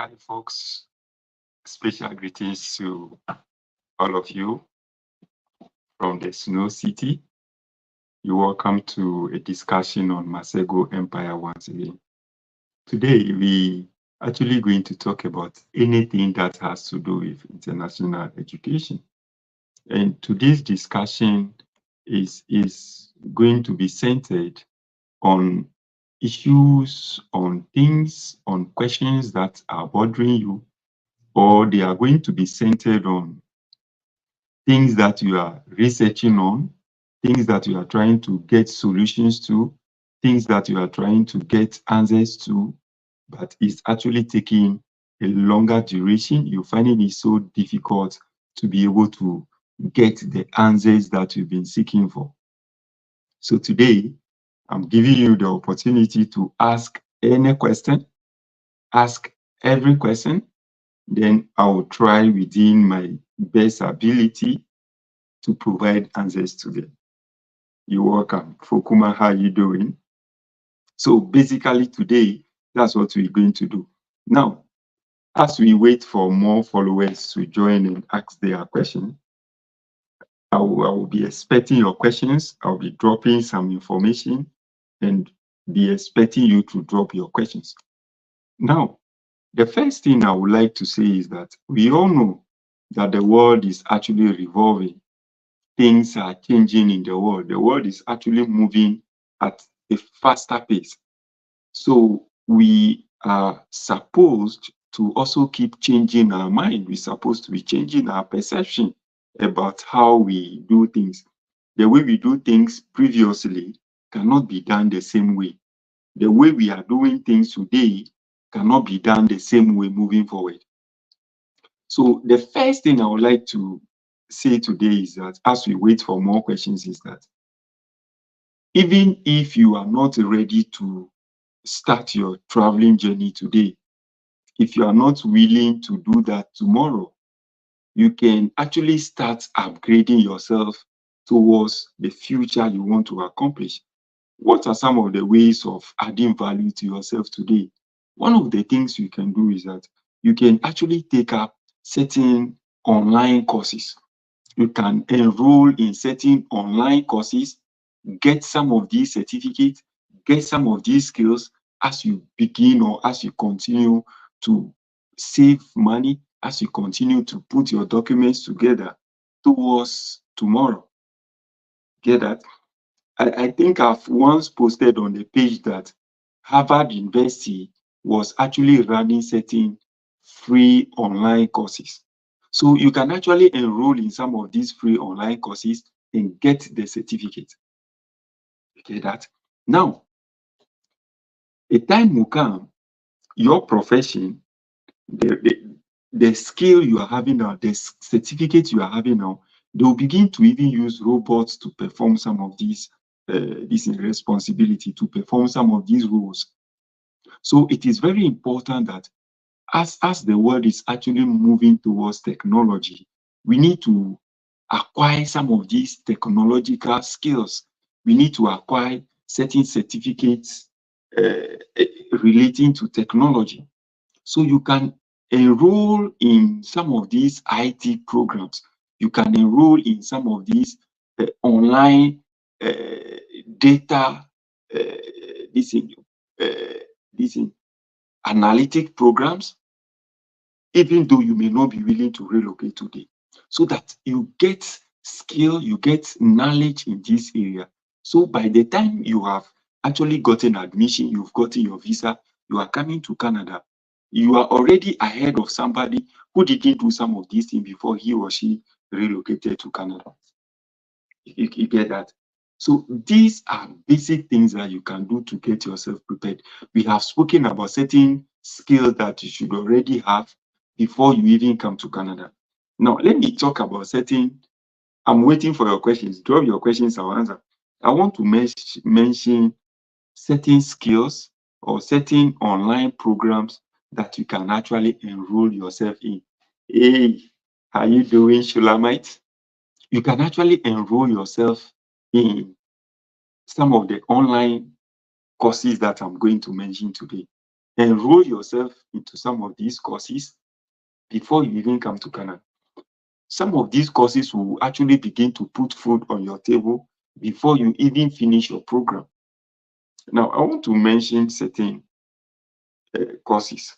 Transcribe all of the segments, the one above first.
Hi, folks. Special greetings to all of you from the Snow City. You're welcome to a discussion on Masego Empire once again. Today, we actually going to talk about anything that has to do with international education. And today's discussion is going to be centered on issues, on things, on questions that are bothering you, or they are going to be centered on things that you are researching on, things that you are trying to get solutions to, things that you are trying to get answers to, but it's actually taking a longer duration. You're finding it so difficult to be able to get the answers that you've been seeking for. So today, I'm giving you the opportunity to ask any question, ask every question, then I will try within my best ability to provide answers to them. You're welcome. Fokuma, how are you doing? So basically today, that's what we're going to do. Now, as we wait for more followers to join and ask their question, I will be expecting your questions. I'll be dropping some information and be expecting you to drop your questions. Now, the first thing I would like to say is that we all know that the world is actually revolving. Things are changing in the world. The world is actually moving at a faster pace. So we are supposed to also keep changing our mind. We're supposed to be changing our perception about how we do things. The way we do things previously cannot be done the same way. The way we are doing things today cannot be done the same way moving forward. So the first thing I would like to say today is that as we wait for more questions is that even if you are not ready to start your traveling journey today, if you are not willing to do that tomorrow, you can actually start upgrading yourself towards the future you want to accomplish. What are some of the ways of adding value to yourself today? One of the things you can do is that you can actually take up certain online courses. You can enroll in certain online courses, get some of these certificates, get some of these skills as you begin or as you continue to save money, as you continue to put your documents together towards tomorrow. Get that? I think I've once posted on the page that Harvard University was actually running certain free online courses. So you can actually enroll in some of these free online courses and get the certificate. Okay, that. Now, a time will come, your profession, the skill you are having now, the certificate you are having now, they will begin to even use robots to perform some of these this responsibility, to perform some of these roles. So it is very important that as the world is actually moving towards technology, we need to acquire some of these technological skills. We need to acquire certain certificates relating to technology. So you can enroll in some of these IT programs. You can enroll in some of these online data, this analytic programs, even though you may not be willing to relocate today, so that you get skill, you get knowledge in this area. So by the time you have actually gotten admission, you've gotten your visa, you are coming to Canada, you are already ahead of somebody who didn't do some of these things before he or she relocated to Canada. You get that? So these are basic things that you can do to get yourself prepared. We have spoken about certain skills that you should already have before you even come to Canada. Now, let me talk about certain. I'm waiting for your questions. Drop your questions, I'll answer. I want to mention certain skills or certain online programs that you can actually enroll yourself in. Hey, how you doing, Shulamite? You can actually enroll yourself in some of the online courses that I'm going to mention today. enroll yourself into some of these courses before you even come to Canada. Some of these courses will actually begin to put food on your table before you even finish your program. Now, I want to mention certain courses.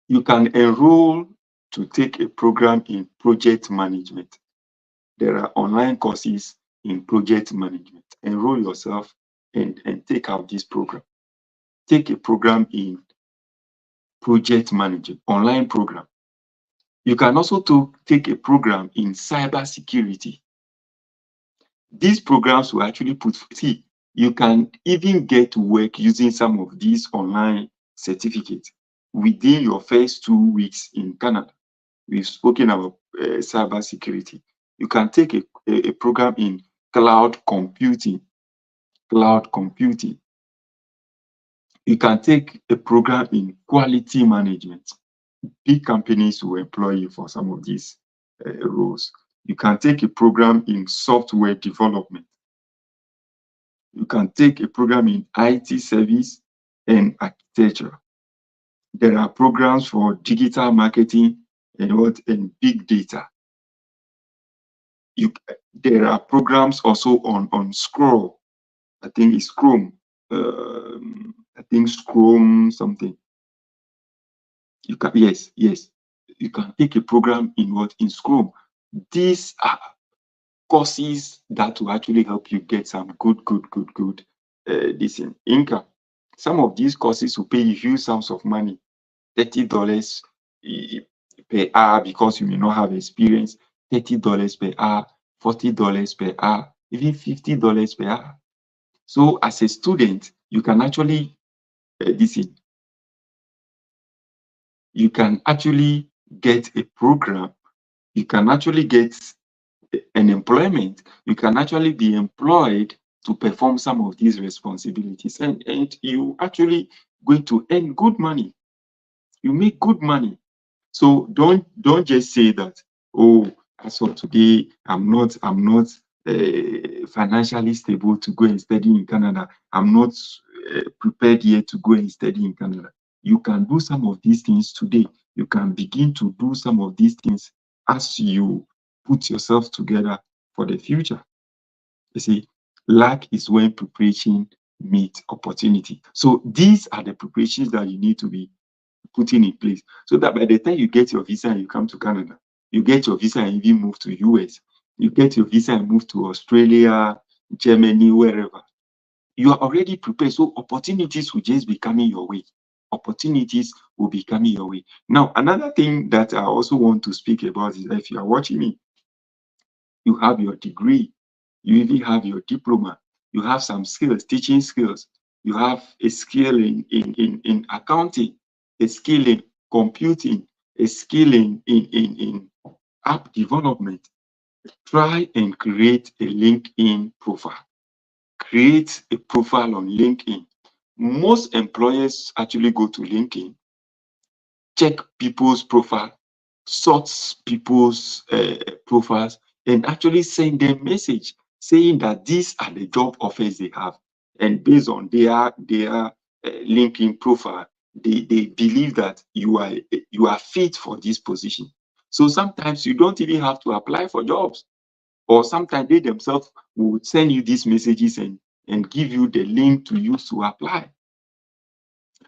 You can enroll to take a program in project management. There are online courses in project management. Enroll yourself and take out this program. Take a program in project management, online program. You can also take a program in cyber security. These programs will actually see, you can even get work using some of these online certificates within your first 2 weeks in Canada. We've spoken about cyber security. You can take a program in cloud computing. Cloud computing. You can take a program in quality management. Big companies will employ you for some of these roles. You can take a program in software development. You can take a program in IT service and architecture. There are programs for digital marketing and big data. There are programs also on Scrum. I think it's Scrum. I think Scrum something. You can yes. You can take a program in Scrum. These are courses that will actually help you get some good decent income. Some of these courses will pay you huge sums of money, $30 per hour because you may not have experience, $30 per hour, $40 per hour, even $50 per hour. So as a student, you can actually you can actually get a program, you can actually get an employment, you can actually be employed to perform some of these responsibilities, and you actually going to earn good money. You make good money. So don't just say that, oh, as of today, I'm not financially stable to go and study in Canada. I'm not prepared yet to go and study in Canada. You can do some of these things today. You can begin to do some of these things as you put yourself together for the future. You see, luck is when preparation meets opportunity. So these are the preparations that you need to be putting in place so that by the time you get your visa and you come to Canada, you get your visa and even move to US, you get your visa and move to Australia, Germany, wherever. You are already prepared. So opportunities will just be coming your way. Opportunities will be coming your way. Now, another thing that I also want to speak about is that if you are watching me, you have your degree, you even have your diploma, you have some skills, teaching skills, you have a skill in accounting, a skill in computing, a skill in app development. Try and create a LinkedIn profile. Create a profile on LinkedIn. Most employers actually go to LinkedIn, check people's profile, sort people's profiles, and actually send them message saying that these are the job offers they have. And based on their LinkedIn profile, they believe that you are fit for this position. So sometimes you don't even have to apply for jobs, or sometimes they themselves will send you these messages and give you the link to use to apply.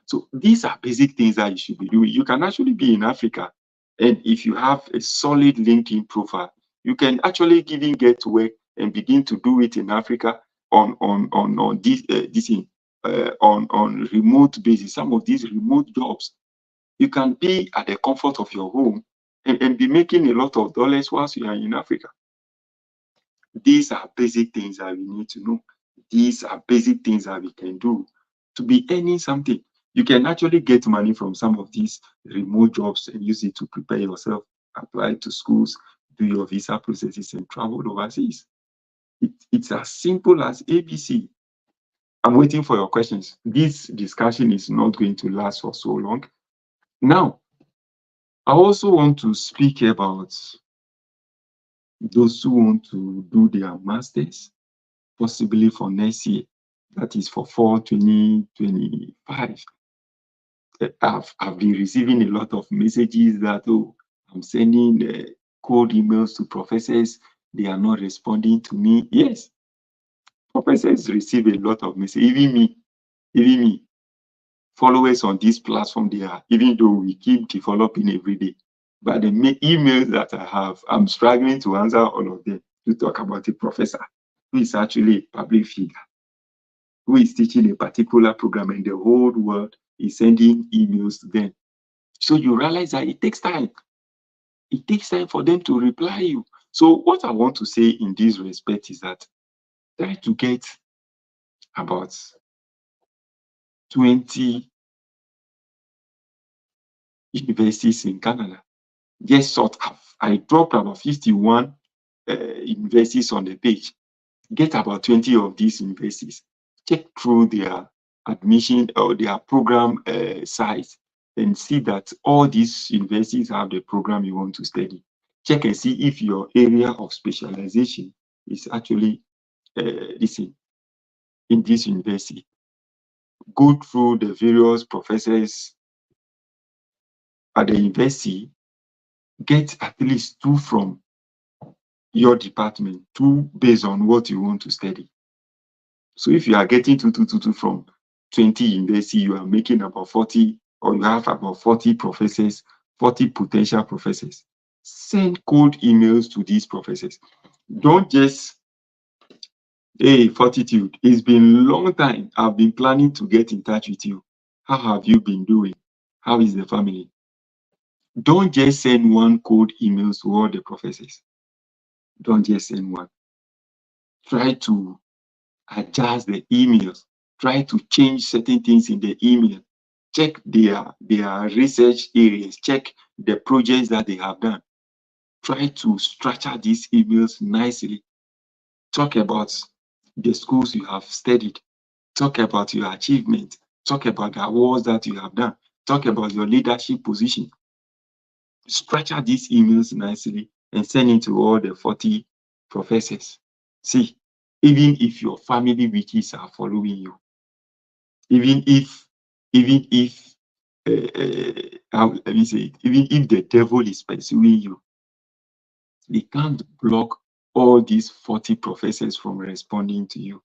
So these are basic things that you should be doing. You can actually be in Africa, and if you have a solid LinkedIn profile, you can actually even get to work and begin to do it in Africa on remote basis. Some of these remote jobs, you can be at the comfort of your home and be making a lot of dollars whilst you are in Africa. These are basic things that we need to know. These are basic things that we can do to be earning something. You can actually get money from some of these remote jobs and use it to prepare yourself, apply to schools, do your visa processes, and travel overseas. It's as simple as ABC. I'm waiting for your questions. This discussion is not going to last for so long. Now, I also want to speak about those who want to do their masters, possibly for next year, that is for fall 2025. I've been receiving a lot of messages that, oh, I'm sending cold emails to professors. They are not responding to me. Yes, professors receive a lot of messages. Even me, followers on this platform, they are, even though we keep developing every day. But the emails that I have, I'm struggling to answer all of them to talk about a professor who is actually a public figure, who is teaching a particular program, and the whole world is sending emails to them. So you realize that it takes time. It takes time for them to reply you. So what I want to say in this respect is that try to get about 20 universities in Canada. Just sort of, I dropped about 51 universities on the page. Get about 20 of these universities. Check through their admission or their program size and see that all these universities have the program you want to study. Check and see if your area of specialization is actually in this university. Go through the various professors at the university, get at least 2 from your department, 2 based on what you want to study. So if you are getting 2 from 20 university, you are making about 40, or you have about 40 professors, 40 potential professors. Send cold emails to these professors. Don't just, hey, Fortitude, it's been a long time. I've been planning to get in touch with you. How have you been doing? How is the family? Don't just send one cold email to all the professors. Don't just send one. Try to adjust the emails. Try to change certain things in the email. Check their research areas. Check the projects that they have done. Try to structure these emails nicely. Talk about the schools you have studied. Talk about your achievement. Talk about the awards that you have done. Talk about your leadership position. Structure these emails nicely and send it to all the 40 professors. See, even if your family witches are following you, even if let me say it, even if the devil is pursuing you, they can't block all these 40 professors from responding to you.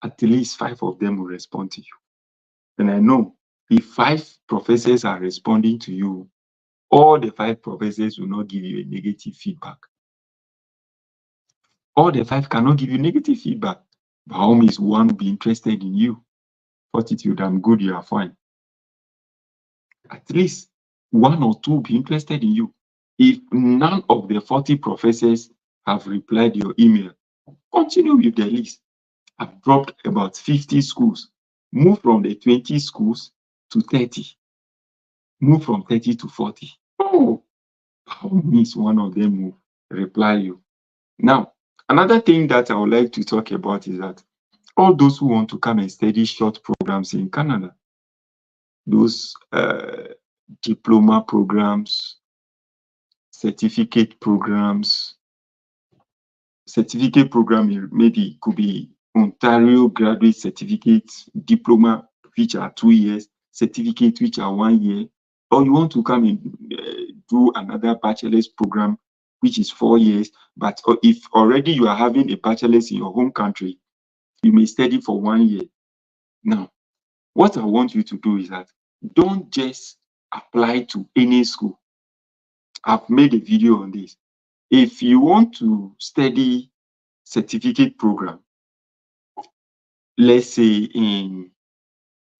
At least 5 of them will respond to you. And I know if 5 professors are responding to you, all the 5 professors will not give you a negative feedback. All the 5 cannot give you negative feedback. By all means, one will be interested in you. Fortitude, I'm good, you are fine. At least 1 or 2 will be interested in you. If none of the 40 professors have replied your email, continue with the list. I've dropped about 50 schools. Move from the 20 schools to 30. Move from 30 to 40. Oh, how means one of them will reply you. Now, another thing that I would like to talk about is that all those who want to come and study short programs in Canada, those diploma programs, certificate programs, maybe could be Ontario graduate certificate, diploma, which are 2 years, certificate, which are 1 year, or you want to come and do another bachelor's program, which is 4 years, but if already you are having a bachelor's in your home country, you may study for 1 year. Now, what I want you to do is that don't just apply to any school. I've made a video on this. If you want to study certificate program, let's say in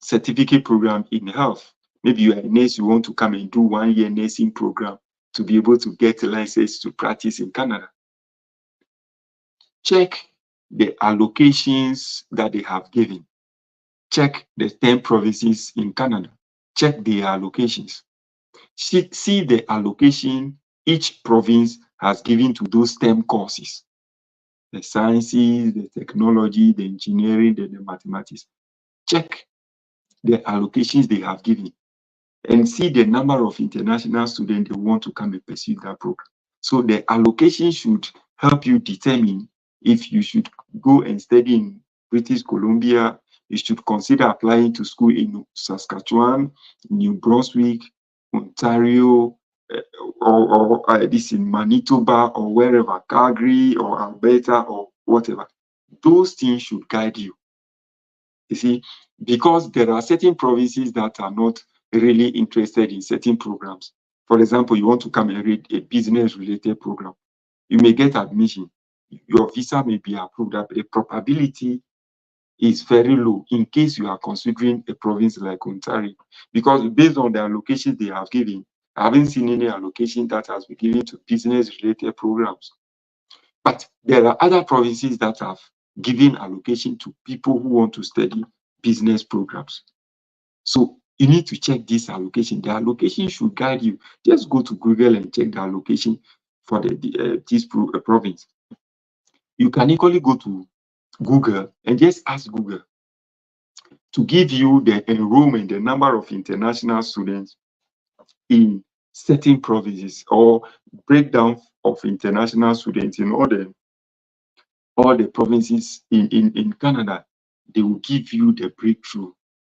certificate program in health, maybe you are a nurse, you want to come and do 1 year nursing program to be able to get a license to practice in Canada. Check the allocations that they have given. Check the 10 provinces in Canada. Check their allocations. See the allocation each province has given to those STEM courses. The sciences, the technology, the engineering, the mathematics. Check the allocations they have given and see the number of international students they want to come and pursue that program. So the allocation should help you determine if you should go and study in British Columbia, you should consider applying to school in Saskatchewan, New Brunswick, Ontario, or this in Manitoba or wherever, Calgary or Alberta or whatever. Those things should guide you. You see, because there are certain provinces that are not really interested in certain programs. For example, you want to come and read a business-related program. You may get admission. Your visa may be approved. The probability is very low in case you are considering a province like Ontario, because based on the allocations they have given, I haven't seen any allocation that has been given to business-related programs. But there are other provinces that have given allocation to people who want to study business programs. So you need to check this allocation. The allocation should guide you. Just go to Google and check the allocation for this province. You can equally go to Google and just ask Google to give you the enrollment, the number of international students in certain provinces, or breakdown of international students in all the provinces in Canada. They will give you the breakthrough.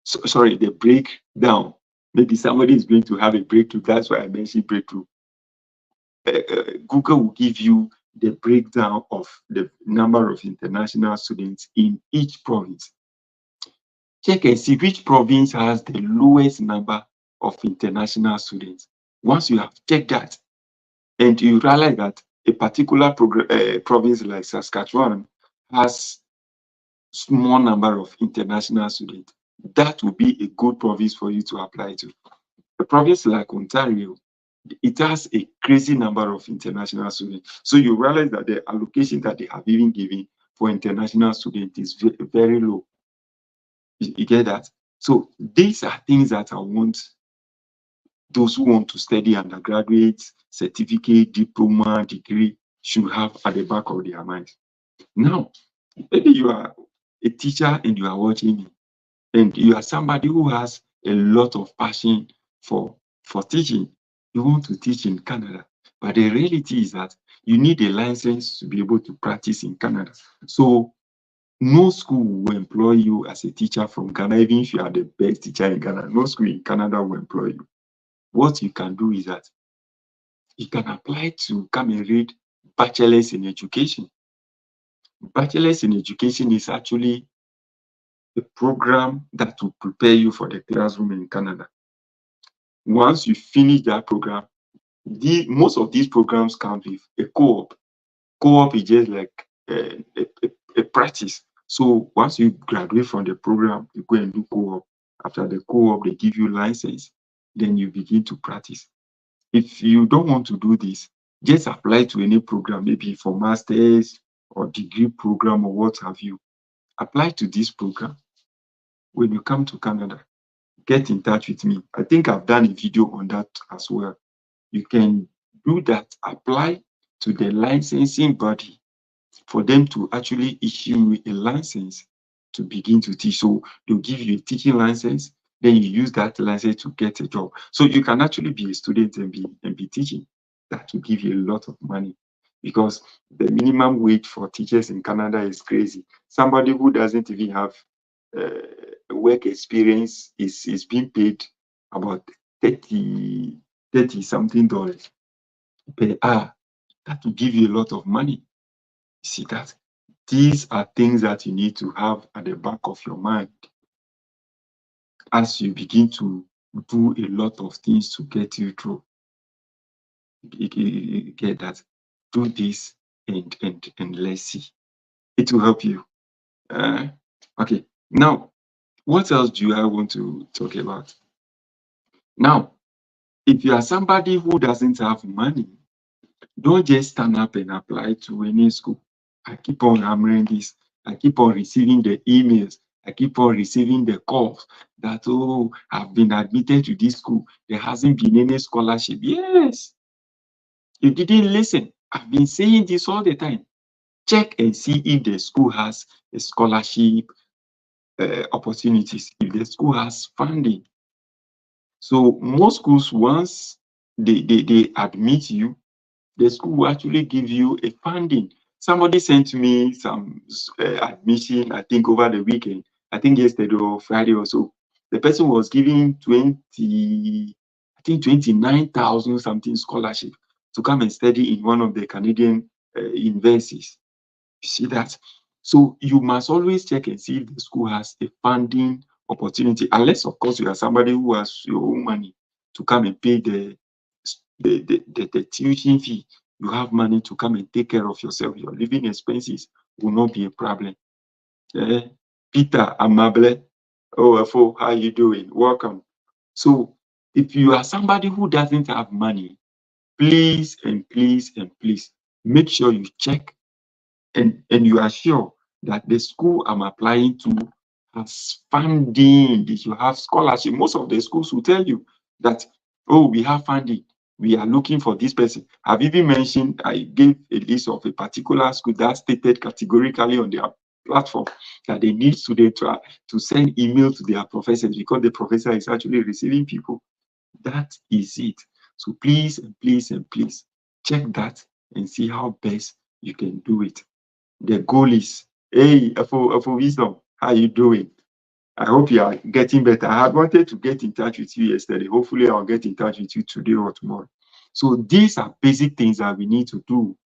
The breakdown. Maybe somebody is going to have a breakthrough. That's why I mentioned breakthrough. Google will give you the breakdown of the number of international students in each province. Check and see which province has the lowest number of international students. Once you have checked that, and you realize that a particular province like Saskatchewan has small number of international students, that will be a good province for you to apply to. A province like Ontario, it has a crazy number of international students. So you realize that the allocation that they have even given for international students is very, very low. You get that? So these are things that I want those who want to study undergraduate, certificate, diploma, degree should have at the back of their minds. Now, maybe you are a teacher and you are watching me, and you are somebody who has a lot of passion for teaching. You want to teach in Canada, but the reality is that you need a license to be able to practice in Canada. So no school will employ you as a teacher from Ghana, even if you are the best teacher in Ghana. No school in Canada will employ you. What you can do is that you can apply to come and read bachelor's in education. Bachelor's in education is actually a program that will prepare you for the classroom in Canada. Once you finish that program, most of these programs come with a co-op. Co-op is just like a practice. So once you graduate from the program, you go and do co-op. After the co-op, they give you license. Then you begin to practice. If you don't want to do this, just apply to any program, maybe for master's or degree program or what have you. Apply to this program. When you come to Canada, get in touch with me. I think I've done a video on that as well. You can do that, apply to the licensing body for them to actually issue a license to begin to teach. So they'll give you a teaching license, then you use that license to get a job. So you can actually be a student and be teaching. That will give you a lot of money, because the minimum wage for teachers in Canada is crazy. Somebody who doesn't even have work experience is being paid about 30 something dollars per hour. That will give you a lot of money. You see that? These are things that you need to have at the back of your mind as you begin to do a lot of things to get you through. You get that? Do this and let's see. It will help you. Okay. Now, what else do I want to talk about? Now, if you are somebody who doesn't have money, don't just stand up and apply to any school. I keep on hammering this. I keep on receiving the emails. I keep on receiving the calls that, oh, I've been admitted to this school. There hasn't been any scholarship. Yes. You didn't listen. I've been saying this all the time. Check and see if the school has a scholarship opportunities, if the school has funding. So most schools, once they admit you, the school will actually give you a funding. Somebody sent me some admission, I think over the weekend. I think yesterday or Friday or so, the person was giving 29,000 something scholarship to come and study in one of the Canadian universities. You see that? So you must always check and see if the school has a funding opportunity, unless of course you are somebody who has your own money to come and pay the tuition fee. You have money to come and take care of yourself. Your living expenses will not be a problem. Peter Amable, OFO, how you doing? Welcome. So if you are somebody who doesn't have money, please and please and please make sure you check and you are sure that the school I'm applying to has funding, that you have scholarship. Most of the schools will tell you that, oh, we have funding, we are looking for this person. I've even mentioned, I gave a list of a particular school that stated categorically on their platform that they need students to send email to their professors because the professor is actually receiving people. That is it. So please and please and please check that and see how best you can do it. The goal is, hey, for wisdom, how you doing? I hope you are getting better. I had wanted to get in touch with you yesterday. Hopefully, I'll get in touch with you today or tomorrow. So these are basic things that we need to do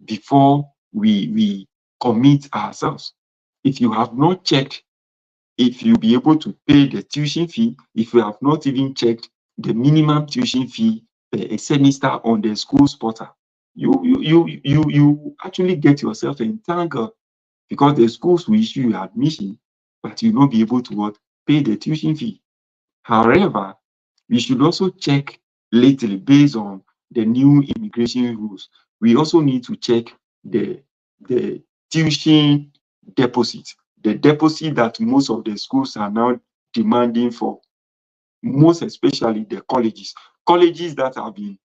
before we commit ourselves. If you have not checked if you'll be able to pay the tuition fee, if you have not even checked the minimum tuition fee per a semester on the school's portal, you actually get yourself entangled because the schools will issue you admission, but you won't be able to what, pay the tuition fee. However, we should also check lately based on the new immigration rules. We also need to check the tuition deposit, the deposit that most of the schools are now demanding for, most especially the colleges. Colleges that have been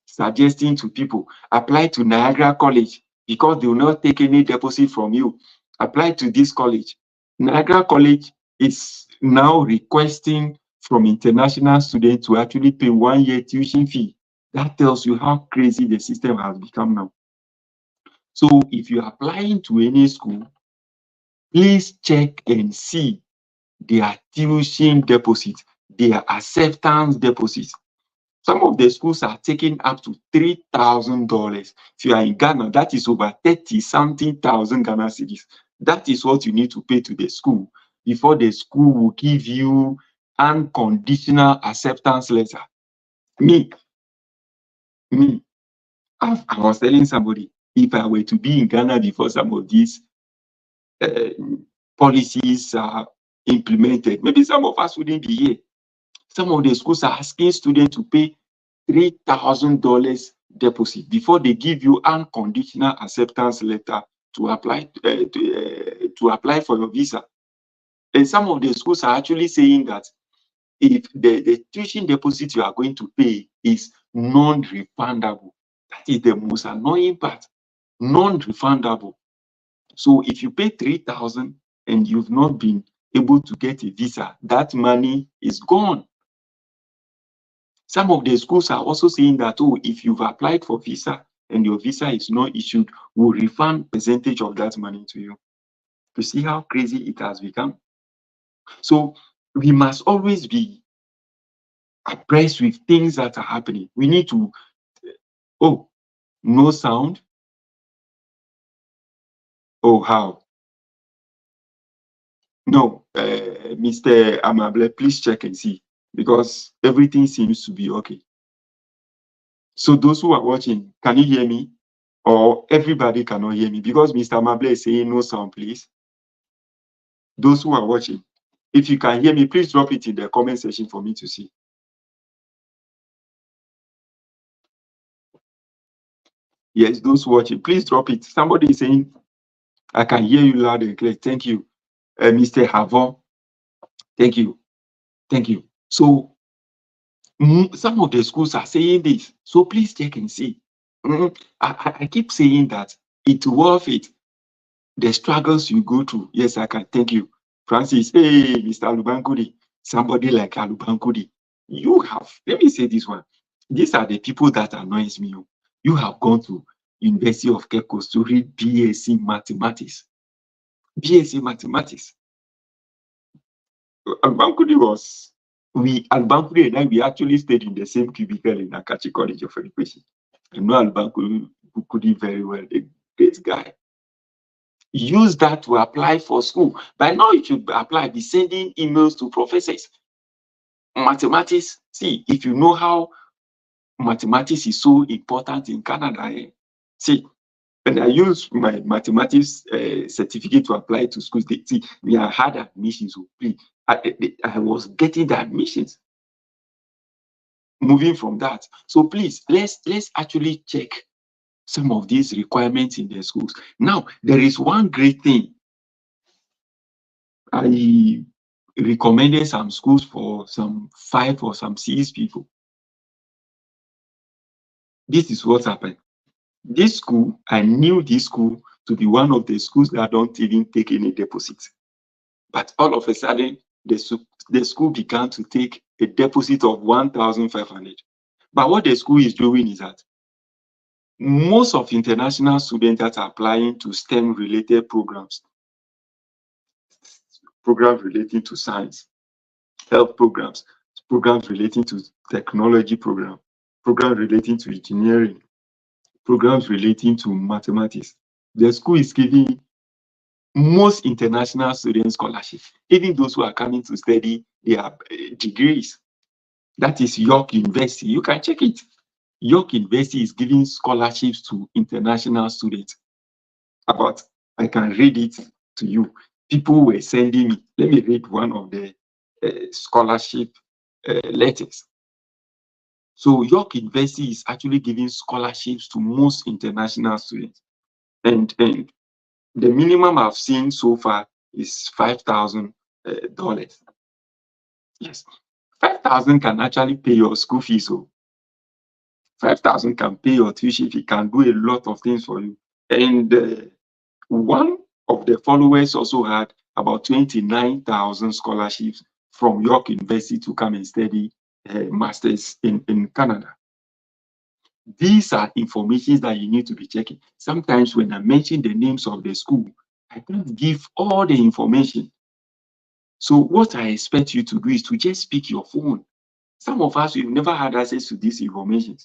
suggesting to people, apply to Niagara College because they will not take any deposit from you. Apply to this college. Niagara College is now requesting from international students to actually pay 1 year tuition fee. That tells you how crazy the system has become now. So if you're applying to any school, please check and see their tuition deposit, their acceptance deposit. Some of the schools are taking up to $3,000. If you are in Ghana, that is over 30-something thousand Ghana cedis. That is what you need to pay to the school before the school will give you unconditional acceptance letter. Me, I was telling somebody, if I were to be in Ghana before some of these policies are implemented, maybe some of us wouldn't be here. Some of the schools are asking students to pay $3,000 deposit before they give you unconditional acceptance letter to apply to apply for your visa. And some of the schools are actually saying that if the tuition deposit you are going to pay is non-refundable, that is the most annoying part. Non-refundable. So if you pay 3,000 and you've not been able to get a visa, that money is gone. Some of the schools are also saying that, oh, if you've applied for visa and your visa is not issued, we'll refund percentage of that money to you. You see how crazy it has become? So we must always be abreast with things that are happening. We need to, oh, no sound. Oh, how? No, Mr. Amable, please check and see because everything seems to be okay. So those who are watching, can you hear me? Or everybody cannot hear me? Because Mr. Amable is saying no sound, please. Those who are watching, if you can hear me, please drop it in the comment section for me to see. Yes, those watching, please drop it. Somebody is saying, I can hear you loud and clear. Thank you. Mr. Havon, thank you. Thank you. So some of the schools are saying this. So please check and see. I keep saying that it's worth it. The struggles you go through. Yes, I can. Thank you. Francis, hey, Mr. Alubankudi, somebody like Alubankudi. You have, let me say this one. These are the people that annoys me. You have gone to University of Cape Coast to read BSc Mathematics. BSc Mathematics. Albankudi was, Albankudi and I, we actually stayed in the same cubicle in Akachi College of Education. I know Albankudi very well, a great guy. Use that to apply for school. By now, you should apply, be sending emails to professors. Mathematics, see, if you know how mathematics is so important in Canada, see, when I use my mathematics certificate to apply to schools, see, we had admissions. So please, I was getting the admissions. Moving from that, so please let's actually check some of these requirements in the schools. Now, there is one great thing. I recommended some schools for some 5 or some 6 people. This is what happened. This school, I knew this school to be one of the schools that don't even take any deposits. But all of a sudden, the school began to take a deposit of 1,500. But what the school is doing is that most of international students that are applying to STEM-related programs relating to science, health programs relating to technology programs relating to engineering, programs relating to mathematics, the school is giving most international student scholarships, even those who are coming to study their degrees. That is York University. You can check it. York University is giving scholarships to international students. I can read it to you. People were sending me. Let me read one of the scholarship letters. So York University is actually giving scholarships to most international students. And the minimum I've seen so far is $5,000. Yes, 5,000 can actually pay your school fees. So 5,000 can pay your tuition fee, can do a lot of things for you. And one of the followers also had about 29,000 scholarships from York University to come and study masters in Canada. These are information that you need to be checking. Sometimes when I mention the names of the school, I can't give all the information. So what I expect you to do is to just pick your phone. Some of us, we've never had access to these information.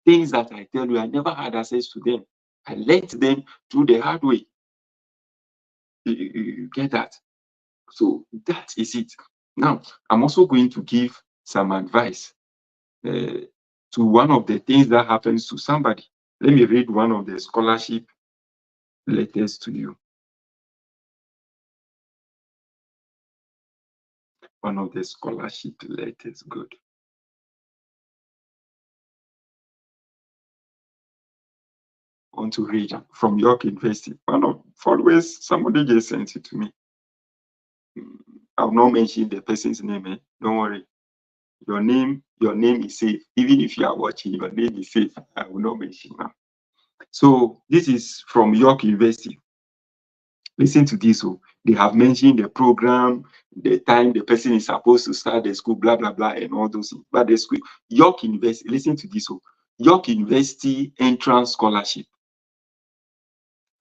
Things that I tell you, I never had access to them. I learned them through the hard way. You get that? So that is it. Now, I'm also going to give some advice to one of the things that happens to somebody. Let me read one of the scholarship letters to you. One of the scholarship letters, good. I want to read from York University. One of followers, somebody just sent it to me. I'll not mention the person's name. Don't worry. Your name is safe. Even if you are watching, your name is safe. I will not mention now. So this is from York University. Listen to this. So they have mentioned the program, the time the person is supposed to start the school, blah, blah, blah, and all those things. But the school, York University, listen to this. So York University entrance scholarship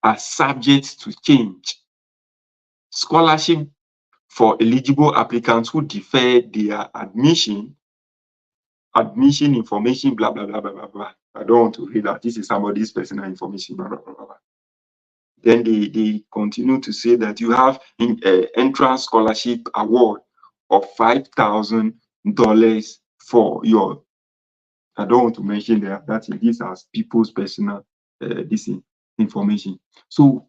are subject to change. Scholarship for eligible applicants who defer their admission information, blah, blah, blah, blah, blah, blah. I don't want to read that. This is somebody's personal information, blah, blah, blah, blah. Then they continue to say that you have an entrance scholarship award of $5,000 for your, I don't want to mention that these are people's personal this information. So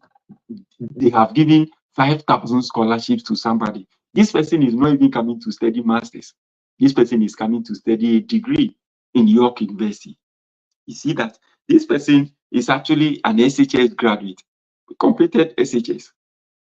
they have given 5,000 scholarships to somebody. This person is not even coming to study masters. This person is coming to study a degree in York University. You see that this person is actually an SHS graduate, completed SHS.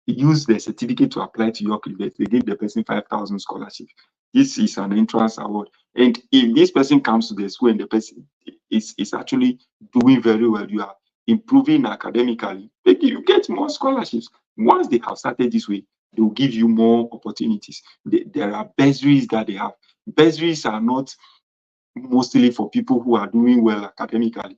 He used the certificate to apply to York University. They gave the person 5,000 scholarship. This is an entrance award. And if this person comes to the school and the person is actually doing very well, you are improving academically, you get more scholarships. Once they have started this way, they will give you more opportunities. There are bursaries that they have. Bursaries are not mostly for people who are doing well academically.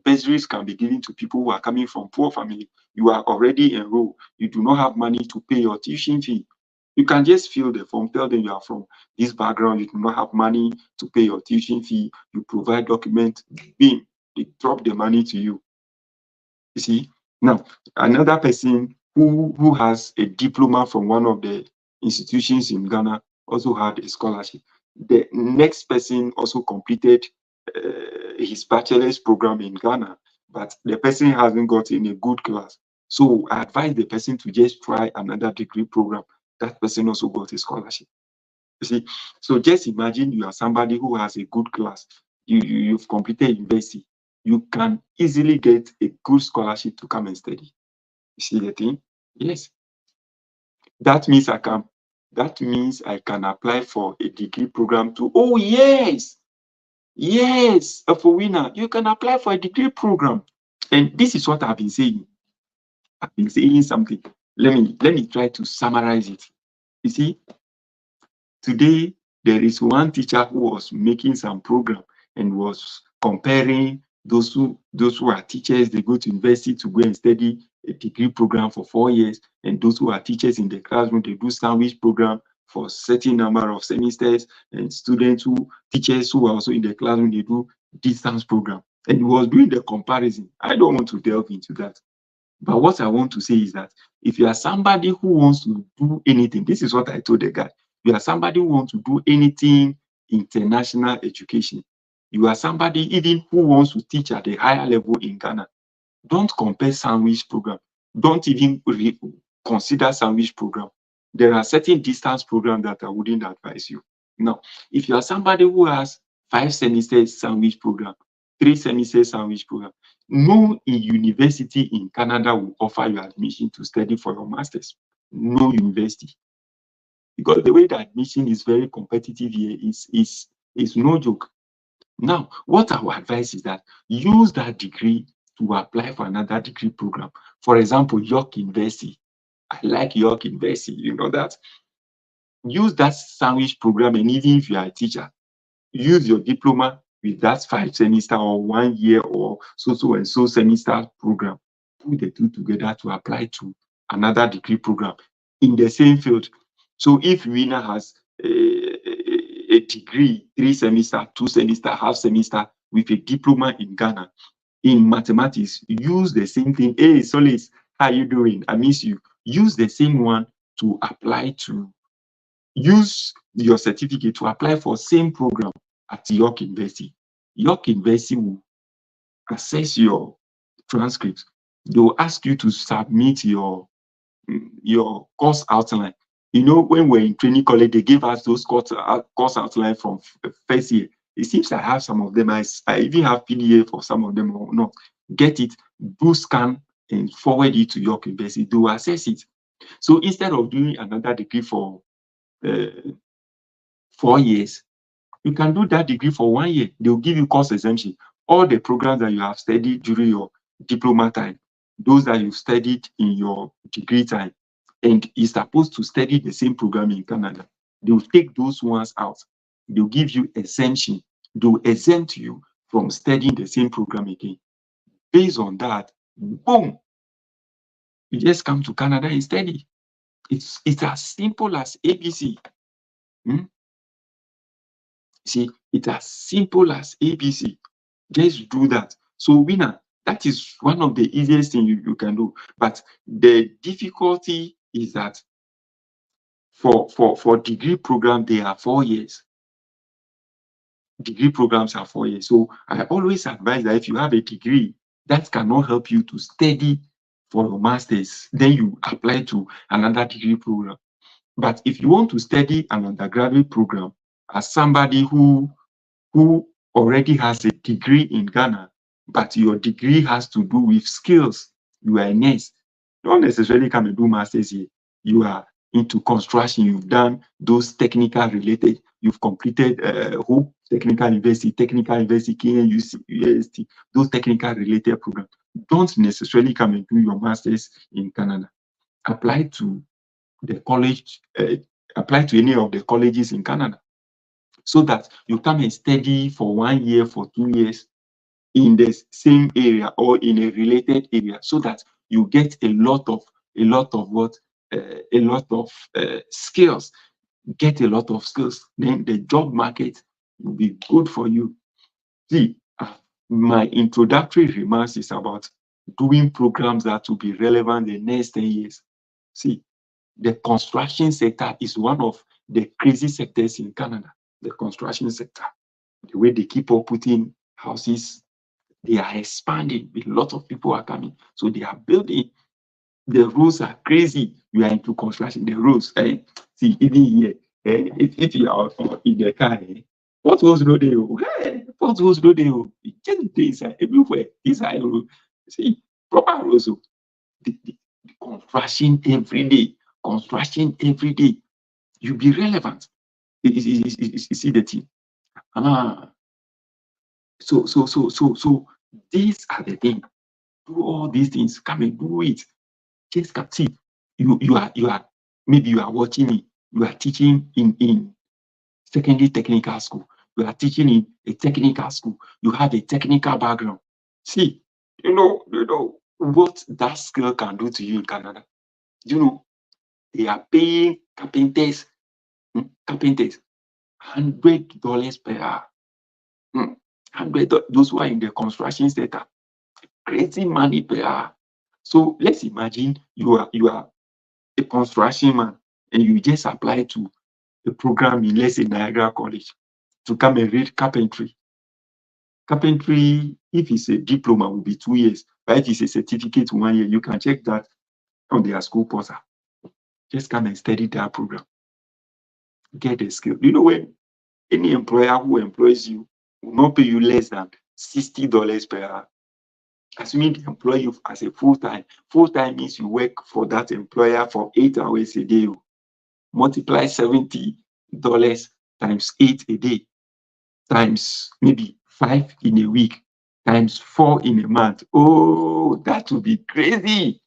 Bursaries can be given to people who are coming from poor family. You are already enrolled. You do not have money to pay your tuition fee. You can just fill the form, tell them you are from this background, you do not have money to pay your tuition fee, you provide document, bing, they drop the money to you. You see? Now, another person who has a diploma from one of the institutions in Ghana also had a scholarship. The next person also completed his bachelor's program in Ghana, but the person hasn't gotten a good class. So I advise the person to just try another degree program. That person also got a scholarship. You see, so just imagine you are somebody who has a good class. You've completed university. You can easily get a good scholarship to come and study. You see the thing? Yes. That means I can. That means I can apply for a degree program too. Oh yes, yes, for winner, you can apply for a degree program. And this is what I've been saying. I've been saying something. Let me try to summarize it. You see, today there is one teacher who was making some program and was comparing those who are teachers, they go to university to go and study a degree program for 4 years, and those who are teachers in the classroom, they do sandwich program for certain number of semesters, and teachers who are also in the classroom, they do distance program. And he was doing the comparison. I don't want to delve into that. But what I want to say is that if you are somebody who wants to do anything, this is what I told the guy. You are somebody who wants to do anything international education. You are somebody even who wants to teach at a higher level in Ghana. Don't compare sandwich program. Don't even consider sandwich program. There are certain distance programs that I wouldn't advise you. Now, if you are somebody who has 5 semesters sandwich program, 3 semesters sandwich program, no university in Canada will offer you admission to study for your master's. No university. Because the way the admission is very competitive here is no joke. Now, what I would advise is that use that degree to apply for another degree program. For example, York University. I like York University, you know that. Use that sandwich program, and even if you are a teacher, use your diploma with that 5 semester or 1 year or so and so semester program. Put the two together to apply to another degree program in the same field. So if winner has a degree, 3 semester, 2 semester, half semester with a diploma in Ghana in mathematics, use the same thing. Hey, Solis, how you doing? I miss you. Use the same one to apply to. Use your certificate to apply for same program at York University. York University will assess your transcripts. They will ask you to submit your course outline. You know, when we're in training college, they gave us those course outline from first year. It seems I have some of them. I even have PDF for some of them or not. Get it, do scan and forward it to York University. They will assess it. So instead of doing another degree for 4 years, you can do that degree for 1 year. They'll give you course exemption. All the programs that you have studied during your diploma time, those that you've studied in your degree time, and you're supposed to study the same program in Canada, they'll take those ones out. They'll give you exemption. They'll exempt you from studying the same program again. Based on that, boom, you just come to Canada and study. It's as simple as ABC. See, it's as simple as ABC. Just do that. So, winner, that is one of the easiest things you can do. But the difficulty is that for degree program, they are 4 years. Degree programs are 4 years. So I always advise that if you have a degree, that cannot help you to study for your master's, then you apply to another degree program. But if you want to study an undergraduate program as somebody who already has a degree in Ghana, but your degree has to do with skills, you are a nurse, don't necessarily come and do masters here. You are into construction, you've done those technical related, you've completed Hope Technical University, KNUC, UST, those technical related programs. Don't necessarily come and do your masters in Canada. Apply to the college, apply to any of the colleges in Canada, so that you come and study for 1 year, for 2 years in the same area or in a related area, so that you get a lot of what a lot of skills, get a lot of skills, then the job market will be good for you. See, my introductory remarks is about doing programs that will be relevant the next 10 years. See, the construction sector is one of the crazy sectors in Canada. The construction sector, the way they keep on putting houses, they are expanding. A lot of people are coming. So they are building. The rules are crazy. You are into construction, the rules. See, even here, if you are in the car, what was no day? What was no day? Just things everywhere. These are see proper rules. The construction every day. Construction every day. You be relevant. You see the thing. So these are the things. Do all these things. Come and do it. Just come see. You are maybe you are watching me. You are teaching in secondary technical school. You are teaching in a technical school. You have a technical background. See, you know what that skill can do to you in Canada. You know, they are paying carpenters $100 per hour. $100. Those who are in the construction sector, crazy money per hour. So let's imagine you are a construction man and you just apply to a program in, let's say, Niagara College to come and read carpentry. Carpentry, if it's a diploma, will be 2 years. But if it's a certificate, 1 year, you can check that on their school portal. Just come and study that program. Get the skill. You know, when any employer who employs you will not pay you less than $60 per hour. Assuming they employ you as a full-time. Full-time means you work for that employer for 8 hours a day. Multiply $70 times 8 a day, times maybe 5 in a week, times 4 in a month. Oh, that would be crazy.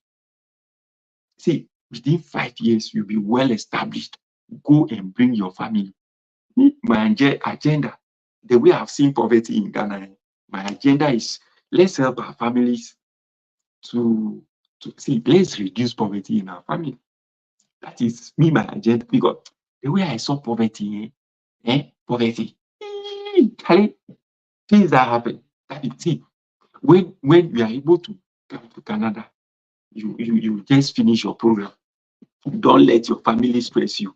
See, within 5 years, you'll be well established. Go and bring your family. My agenda, the way I've seen poverty in Ghana, my agenda is let's help our families to see, let's reduce poverty in our family. That is me, my agenda, because the way I saw poverty, poverty, things that happen. That is, see, when you are able to come to Canada, you just finish your program. Don't let your family stress you.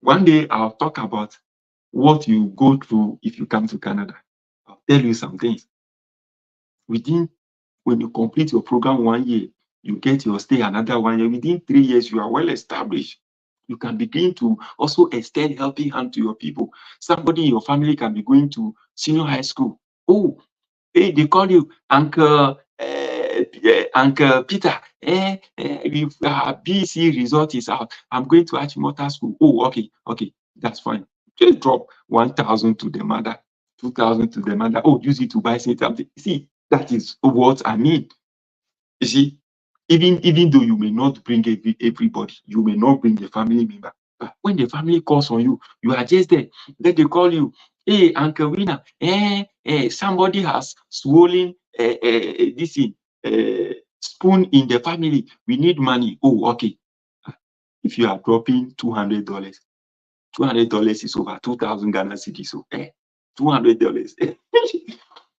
One day I'll talk about what you go through if you come to Canada. I'll tell you some things. When you complete your program 1 year, you get your stay another 1 year. Within 3 years, you are well established. You can begin to also extend helping hand to your people. Somebody in your family can be going to senior high school. Oh, hey, they call you Uncle Peter. If BC result is out, I'm going to Achimota school. Oh, okay, that's fine. Just drop 1,000 to the mother, 2,000 to the mother. Oh, use it to buy something. See, that is what I mean. You see, even though you may not bring everybody, you may not bring the family member, but when the family calls on you, you are just there. Then they call you, hey, Uncle Winner, somebody has swollen this spoon in the family. We need money. Oh, okay. If you are dropping $200, $200 is over 2,000 Ghana cedis. So, $200.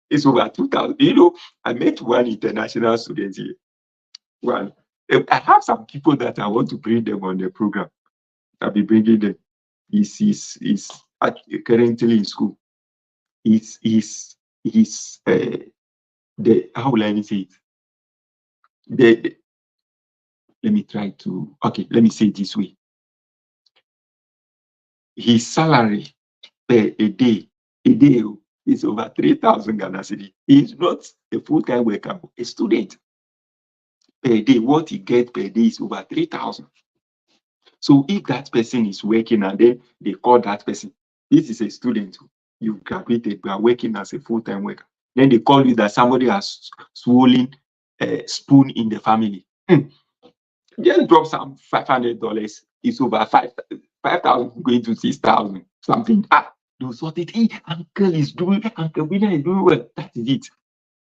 It's over 2,000. You know, I met one international student here. Well, I have some people that I want to bring them on the program. I'll be bringing them. He's currently in school. He's how will I say it? Let me say it this way. His salary per a day is over 3,000 Ghana cedis. He's not a full-time worker, a student. Per day, what he gets per day is over 3,000. So if that person is working and then they call that person, this is a student, you graduated, you are working as a full-time worker. Then they call you that somebody has swollen spoon in the family. Just drop some $500. It's over 5,000 going to 6,000. Something. They'll sort it. Hey, Uncle Winner is doing well. That is it.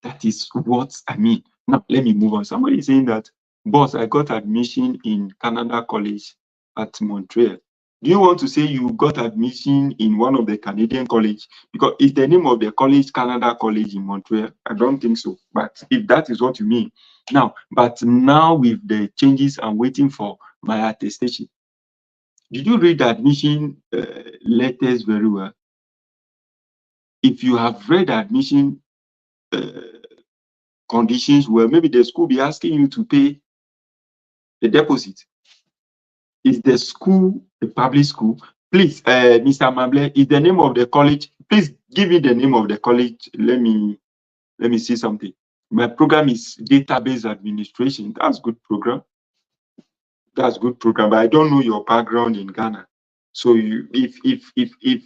That is what I mean. Now let me move on. Somebody is saying that boss, I got admission in Canada College at Montreal. Do you want to say you got admission in one of the Canadian college? Because it's the name of the college, Canada College in Montreal. I don't think so. But if that is what you mean. But now with the changes, I'm waiting for my attestation. Did you read the admission letters very well? If you have read the admission conditions well, maybe the school be asking you to pay the deposit. Is the school a public school? Please, Mr. Mable, is the name of the college? Please give me the name of the college. Let me see something. My program is database administration. That's good program. That's good program. But I don't know your background in Ghana. So if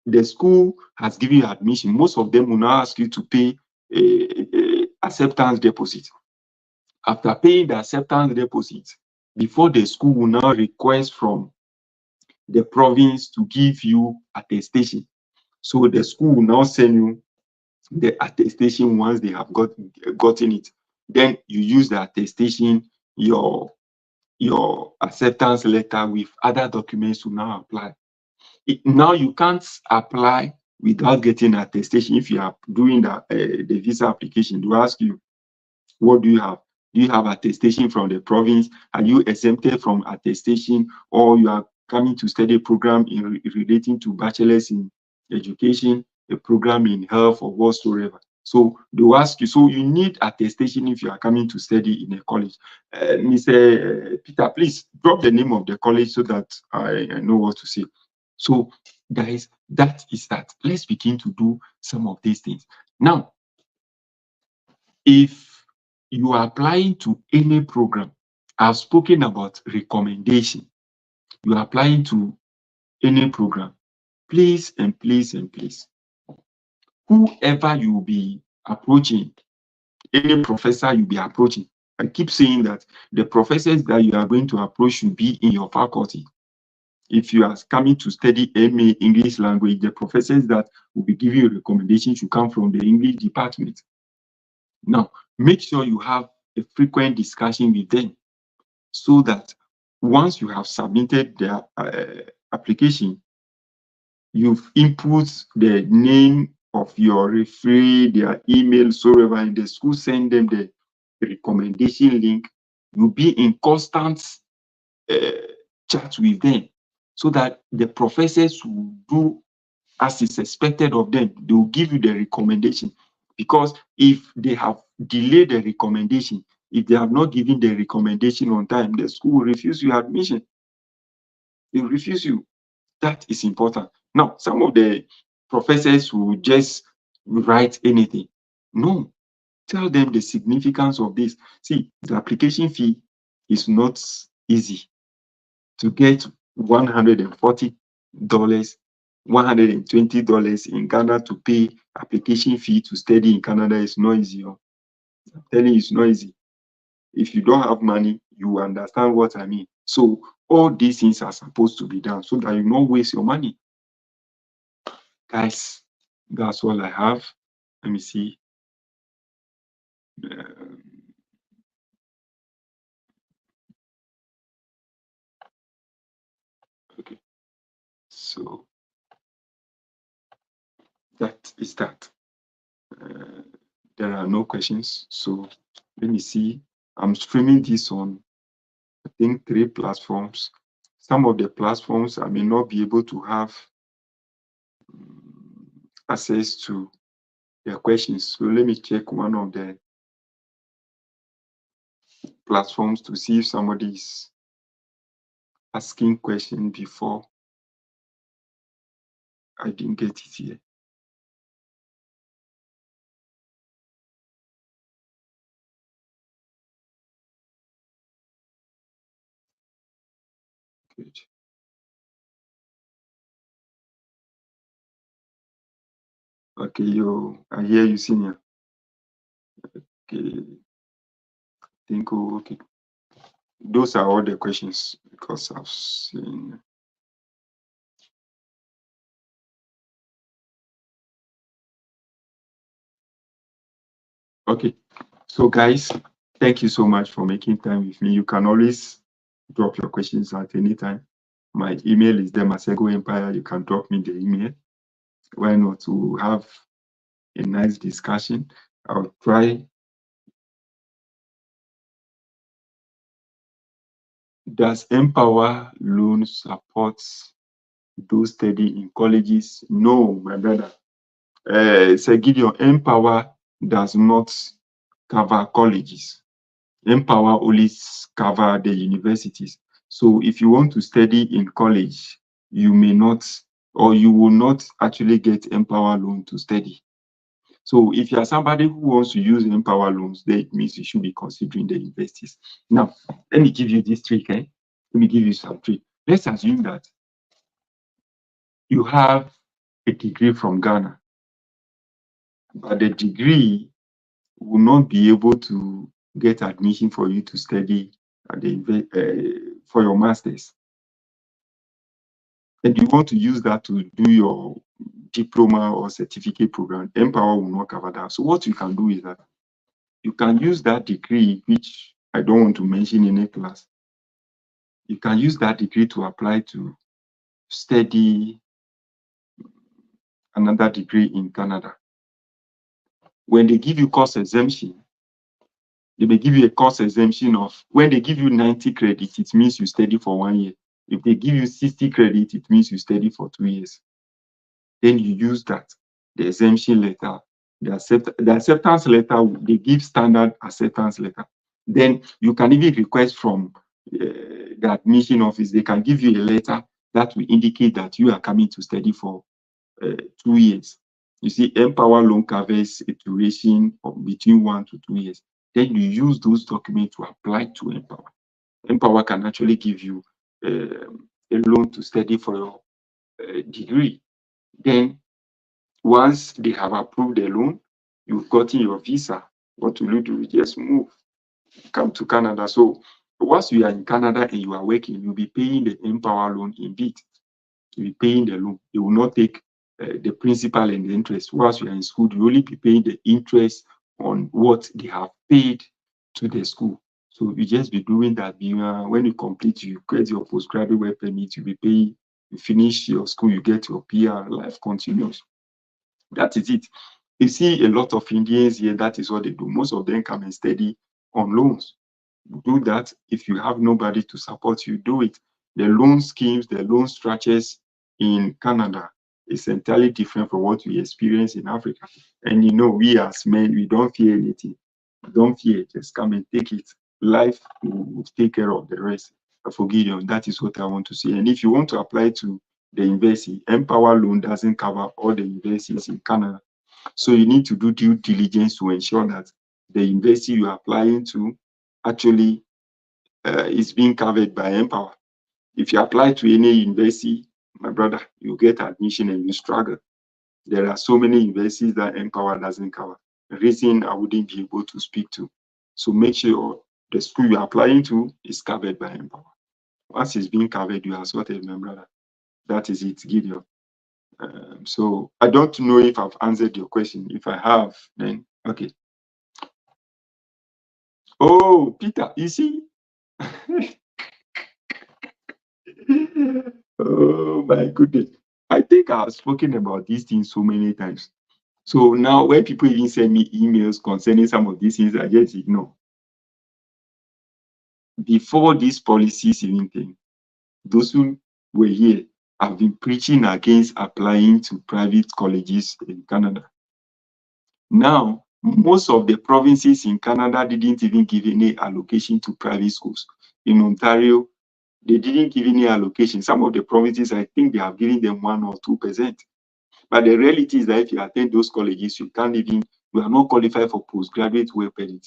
the school has given you admission, most of them will now ask you to pay a acceptance deposit. After paying the acceptance deposit, before the school will now request from the province to give you attestation. So the school will now send you the attestation once they have gotten it. Then you use the attestation, your acceptance letter with other documents to now apply. Now you can't apply without getting attestation. If you are doing the visa application, they ask you, what do you have? Do you have attestation from the province? Are you exempted from attestation, or you are coming to study a program relating to bachelor's in education, a program in health, or whatsoever? So they will ask you. So you need attestation if you are coming to study in a college. Mr. Peter, please drop the name of the college so that I know what to say. So, guys, that is that. Let's begin to do some of these things. Now, if you are applying to any program, I've spoken about recommendation. You are applying to any program, please and please and please, whoever you will be approaching, any professor you'll be approaching, I keep saying that the professors that you are going to approach should be in your faculty. If you are coming to study MA English language, the professors that will be giving you recommendations should come from the English department. Now, make sure you have a frequent discussion with them so that once you have submitted the application, you've input the name of your referee, their email, so wherever in the school, send them the recommendation link. You'll be in constant chat with them so that the professors will do as is expected of them. They will give you the recommendation, because if they have delayed the recommendation, if they have not given the recommendation on time, the school will refuse you admission. They will refuse you. That is important. Now, some of the professors will just write anything. No, tell them the significance of this. See, the application fee is not easy. To get $140, $120 in Ghana to pay application fee to study in Canada is not easy. I'm telling you, it's not easy. If you don't have money, you understand what I mean. So all these things are supposed to be done so that you don't waste your money. Guys, that's all I have. Let me see. Okay, so that is that. There are no questions. So let me see. I'm streaming this on, I think, 3 platforms. Some of the platforms I may not be able to have access to their questions. So let me check one of the platforms to see if somebody is asking question before. I didn't get it here. Good. Okay, I hear you, senior. Okay, think, okay. Those are all the questions because I've seen. Okay, so guys, Thank you so much for making time with me. You can always drop your questions at any time. My email is there, Masego Empire. You can drop me the email. Why not to have a nice discussion? I'll try. Does Empower Loan support those studying in colleges? No, my brother. Sir Gideon, Empower does not cover colleges. Empower only cover the universities. So if you want to study in college, you may not, or you will not actually get Empower loan to study. So if you are somebody who wants to use Empower loans, then it means you should be considering the universities. Now, let me give you this trick. Let me give you some trick. Let's assume that you have a degree from Ghana, but the degree will not be able to get admission for you to study at for your master's. And you want to use that to do your diploma or certificate program, Empower will not cover that. So what you can do is that you can use that degree, which I don't want to mention in a class. You can use that degree to apply to study another degree in Canada. When they give you course exemption, they may give you a course exemption of, when they give you 90 credits, it means you study for 1 year. If they give you 60 credits, it means you study for 2 years. Then you use that, the exemption letter, the acceptance letter, they give standard acceptance letter. Then you can even request from the admission office, they can give you a letter that will indicate that you are coming to study for 2 years. You see, Empower loan covers a duration of between 1 to 2 years. Then you use those documents to apply to Empower. Empower can actually give you a loan to study for your degree. Then once they have approved the loan, you've gotten your visa. What will you do? You just move, come to Canada. So once you are in Canada and you are working, you'll be paying the Empower loan indeed. You'll be paying the loan. They will not take the principal and the interest. Whilst you are in school, you only be paying the interest on what they have paid to the school. So you just be doing that. When you complete, you get your postgraduate work permit, you'll be paying. You finish your school, you get your PR, life continues. That is it. You see a lot of Indians here, that is what they do. Most of them come and study on loans. Do that. If you have nobody to support you, do it. The loan schemes, the loan structures in Canada is entirely different from what we experience in Africa. And you know, we as men, we don't fear anything. Don't fear, just come and take it. Life will take care of the rest. Forgive you. That is what I want to say. And if you want to apply to the university, Empower loan doesn't cover all the universities in Canada. So you need to do due diligence to ensure that the university you are applying to actually is being covered by Empower. If you apply to any university, my brother, you get admission and you struggle. There are so many universities that Empower doesn't cover. The reason I wouldn't be able to speak to. So make sure the school you're applying to is covered by Empower. Once it's being covered, you are sorted, my brother. That is it, Gideon. So I don't know if I've answered your question. If I have, then okay. Oh, Peter, you see? Oh my goodness. I think I've spoken about these things so many times. So now when people even send me emails concerning some of these things, I just ignore. Before these policies even came, those who were here have been preaching against applying to private colleges in Canada. Now, most of the provinces in Canada didn't even give any allocation to private schools. In Ontario, they didn't give any allocation. Some of the provinces, I think they have given them 1 or 2%. But the reality is that if you attend those colleges, you are not qualified for postgraduate work permit.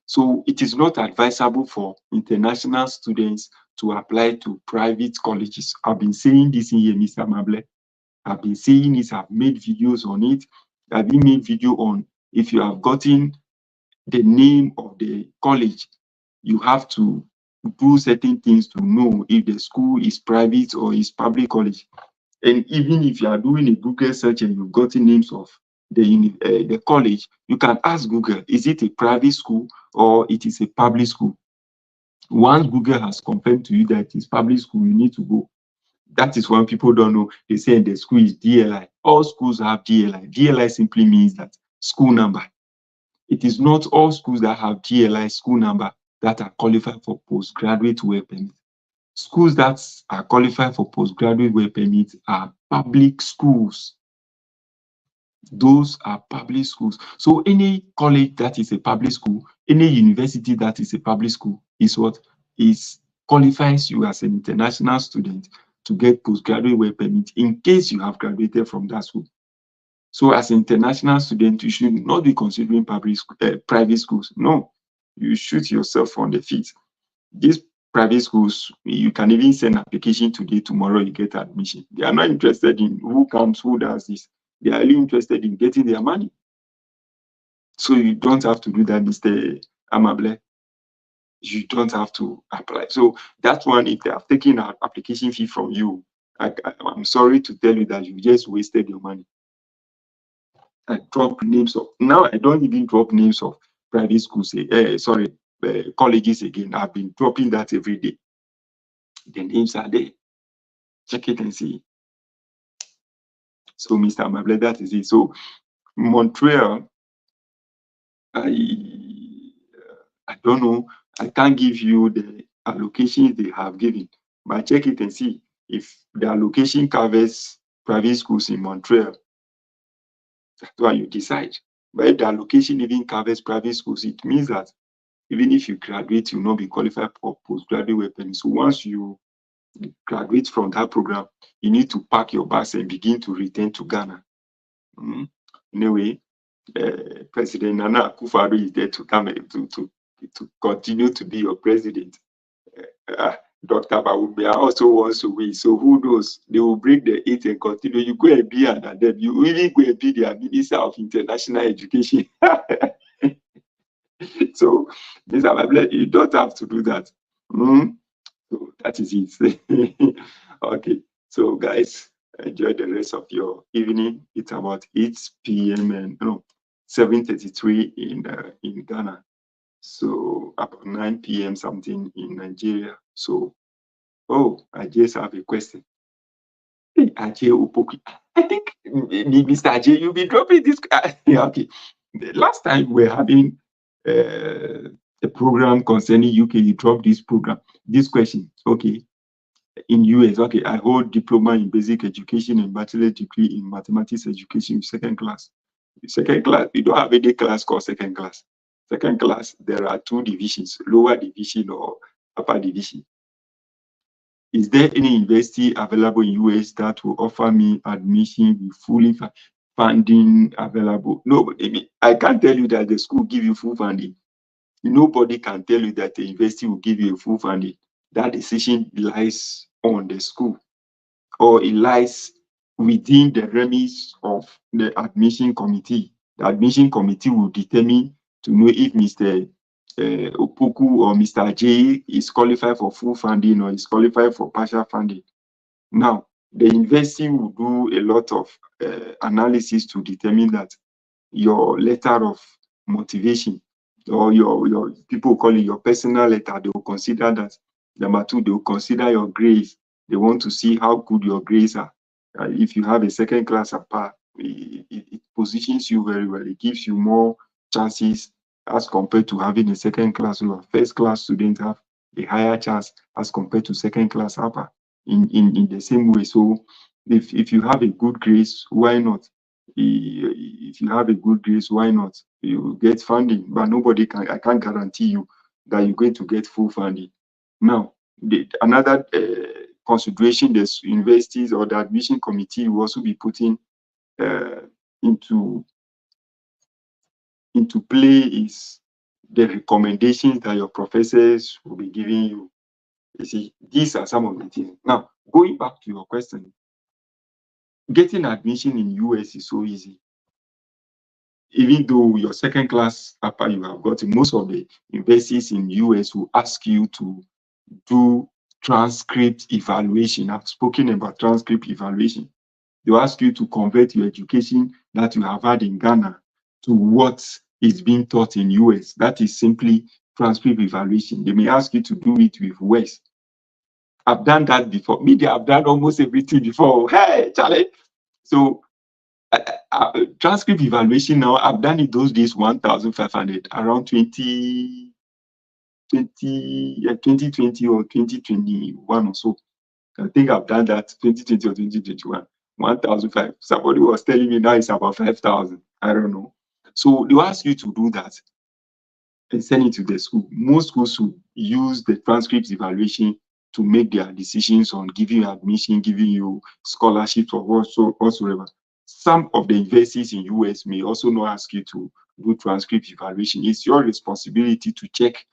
So it is not advisable for international students to apply to private colleges. I've been saying this in here, Mr. Mable. I've been saying this, I've made videos on it. I've been made video on if you have gotten the name of the college, you have to do certain things to know if the school is private or is public college. And even if you are doing a Google search and you've gotten names of the college, you can ask Google, is it a private school or it is a public school? Once Google has confirmed to you that it is public school, you need to go. That is when people don't know. They say the school is DLI. All schools have DLI. DLI simply means that school number. It is not all schools that have DLI school number that are qualified for postgraduate work permit. Schools that are qualified for postgraduate work permit are public schools. Those are public schools. So any college that is a public school, any university that is a public school is what is qualifies you as an international student to get postgraduate work permit in case you have graduated from that school. So as an international student, you should not be considering private schools. No, you shoot yourself on the feet. These private schools, you can even send application today, tomorrow you get admission. They are not interested in who comes, who does this. They are really interested in getting their money. So you don't have to do that, Mr. Amable. You don't have to apply. So that one, if they have taken an application fee from you, I'm sorry to tell you that you just wasted your money. I drop names of, now I don't even drop names of private schools, colleges again. I've been dropping that every day. The names are there. Check it and see. So, Mr. Amable, that is it. So, Montreal, I don't know. I can't give you the allocations they have given, but check it and see if the allocation covers private schools in Montreal. That's why you decide. But if the allocation even covers private schools, it means that even if you graduate, you'll not be qualified for postgraduate work permit. So once you graduate from that program, you need to pack your bags and begin to return to Ghana. Anyway, President Nana Akufo-Addo is there to come to continue to be your president. Dr. Bawumia also wants to win. So who knows? They will break the eight and continue. You go and be under them. You really go and be their Minister of International Education. So, Mr. Mablet, you don't have to do that. So that is it. Okay. So, guys, enjoy the rest of your evening. It's about 8 p.m. and 7:33 in Ghana. So about 9 p.m. something in Nigeria. So, I just have a question. Hey, Ajay Opoku, I think Mr. Ajay, you'll be dropping this. Yeah, okay. The last time we're having a program concerning UK, you dropped this question. Okay. In US, okay, I hold diploma in basic education and bachelor degree in mathematics education, second class. Second class, we don't have any class called second class. Second class, there are two divisions, lower division or upper division. Is there any university available in US that will offer me admission with fully funding available? No, I can't tell you that the school give you full funding. Nobody can tell you that the university will give you a full funding. That decision lies on the school, or it lies within the remit of the admission committee. The admission committee will determine to know if Mr. Opoku or Mr. J is qualified for full funding or is qualified for partial funding. Now, the university will do a lot of analysis to determine that your letter of motivation, or your people call it your personal letter, they will consider that. Number two, they will consider your grades. They want to see how good your grades are. If you have a second class upper, it positions you very well. It gives you more chances as compared to having a second class. Or first class students have a higher chance as compared to second class upper in the same way. So if you have a good grades, why not? If you have a good grades, why not? You get funding, but I can't guarantee you that you're going to get full funding. Now, another consideration the universities or the admission committee will also be putting into play is the recommendations that your professors will be giving you. You see, these are some of the things. Now, going back to your question, getting admission in US is so easy. Even though your second class upper you have gotten, most of the universities in US will ask you to do transcript evaluation. I've spoken about transcript evaluation. They will ask you to convert your education that you have had in Ghana to what is being taught in US. That is simply transcript evaluation. They may ask you to do it with WES. I've done that before. Me, I've done almost everything before. Hey, Charlie. So transcript evaluation now, I've done it those days 1,500, around 2020 or 2021 or so. I think I've done that 2020 or 2021. 1,500. Somebody was telling me now it's about 5,000. I don't know. So they ask you to do that and send it to the school. Most schools will use the transcripts evaluation to make their decisions on giving you admission, giving you scholarships or whatsoever. Some of the universities in US may also not ask you to do transcript evaluation. It's your responsibility to check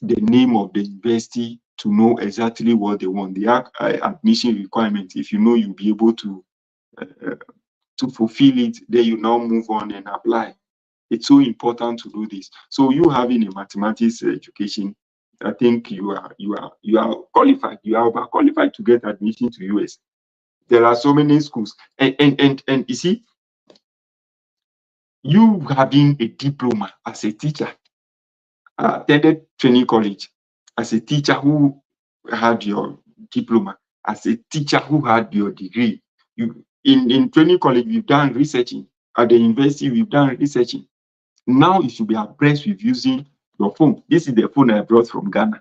the name of the university to know exactly what they want. The admission requirements, if you know you'll be able to fulfill it, then you now move on and apply. It's so important to do this. So you having a mathematics education, I think you are qualified. You are overqualified to get admission to US. There are so many schools, and you see, you having a diploma as a teacher, attended training college as a teacher who had your diploma, as a teacher who had your degree. You in training college, we've done researching. At the university, we've done researching. Now you should be abreast with using your phone. This is the phone I brought from Ghana.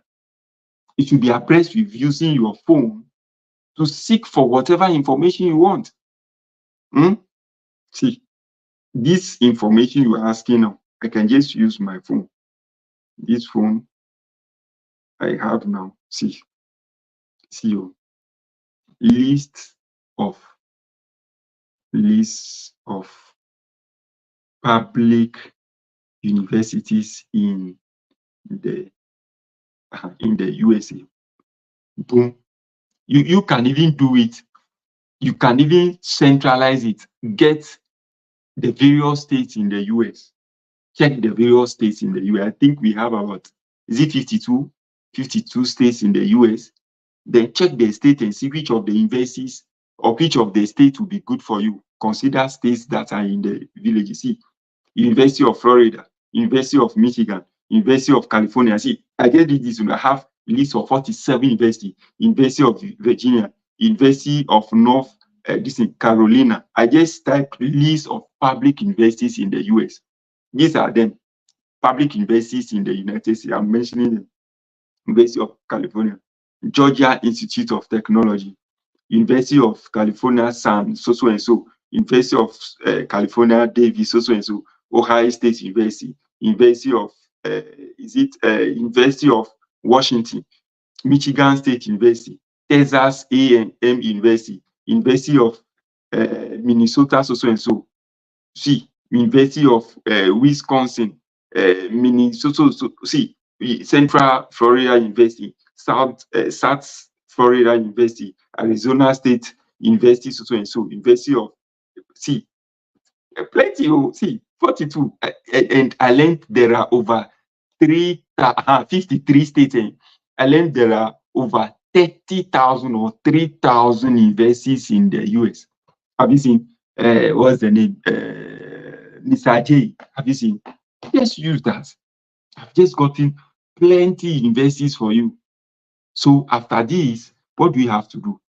You should be abreast with using your phone to seek for whatever information you want. See, this information you are asking now, I can just use my phone. This phone I have now. See you. List of public universities in the USA. Boom. You can even do it. You can even centralize it. Get the various states in the US. Check the various states in the US. I think we have about, is it 52? 52 states in the US. Then check the state and see which of the universities or which of the states will be good for you. Consider states that are in the villages. See, University of Florida, University of Michigan, University of California. See, I get this. I have a list of 47 universities. University of Virginia, University of North Carolina. I just type list of public universities in the US. These are them. Public universities in the United States. I'm mentioning them. University of California, Georgia Institute of Technology, University of California, so and so, University of California, Davis, so and so, Ohio State University, University of University of Washington, Michigan State University, Texas A&M University, University of Minnesota, so and so. See, University of Wisconsin, Minnesota, see, Central Florida University, South Florida University, Arizona State University, so and so, University of, see, plenty, see, 42. And I learned there are over 53 states. And I learned there are over 30,000 or 3,000 universities in the US. Have you seen? What's the name? Mr. J. Have you seen? Just use that. I've just gotten plenty universities for you. So after this, what do we have to do?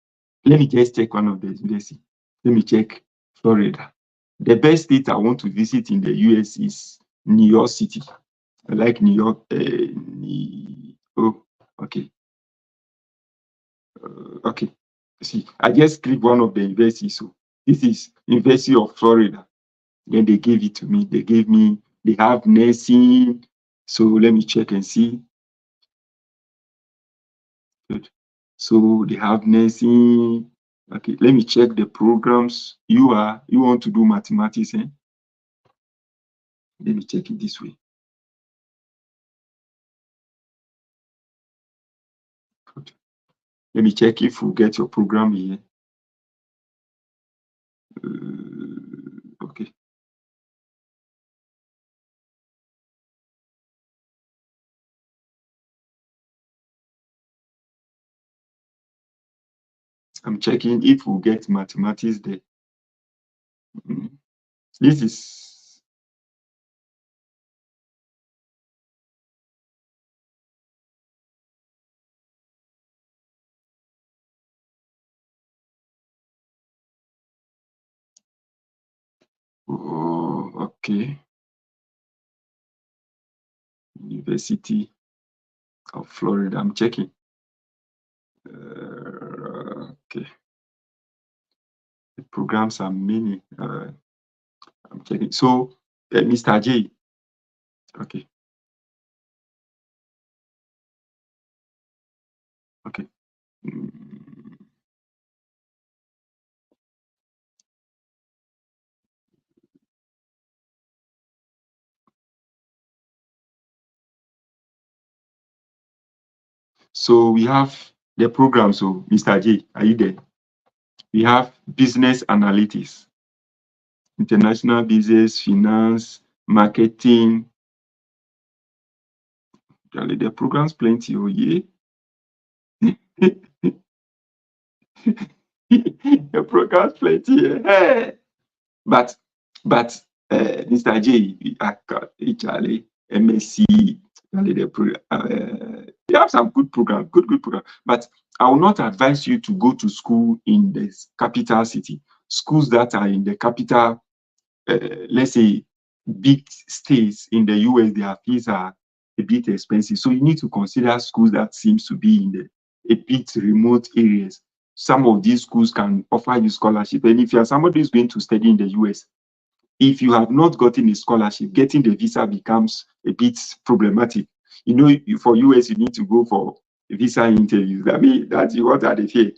Let me just check one of the universities. Let me check Florida. The best state I want to visit in the US is New York City. I like New York. Oh, okay. Okay. See, I just clicked one of the universities. So this is University of Florida. Then they gave it to me. They have nursing. So let me check and see. Good. So they have nursing. Okay, let me check the programs. You want to do mathematics, eh? Let me check it this way. Good. Let me check if we get your program here. Okay. I'm checking if we get mathematics there. This is okay. University of Florida. I'm checking. Okay. The programs are many. I'm checking. So, Mr. J. Okay. Okay. Mm. So we have the program. So, Mr. J, are you there? We have business analytics, international business, finance, marketing. Really, the programs plenty. Oh, yeah. The programs plenty. Hey. But Mr. J, Charlie, MSc, Charlie, they have some good program, good program. But I will not advise you to go to school in the capital city. Schools that are in the capital, let's say, big states in the US, their fees are a bit expensive. So you need to consider schools that seems to be in the a bit remote areas. Some of these schools can offer you scholarship. And if you are somebody who's going to study in the US, if you have not gotten a scholarship, getting the visa becomes a bit problematic. You know, for US, you need to go for visa interviews. I mean, that's what are they say?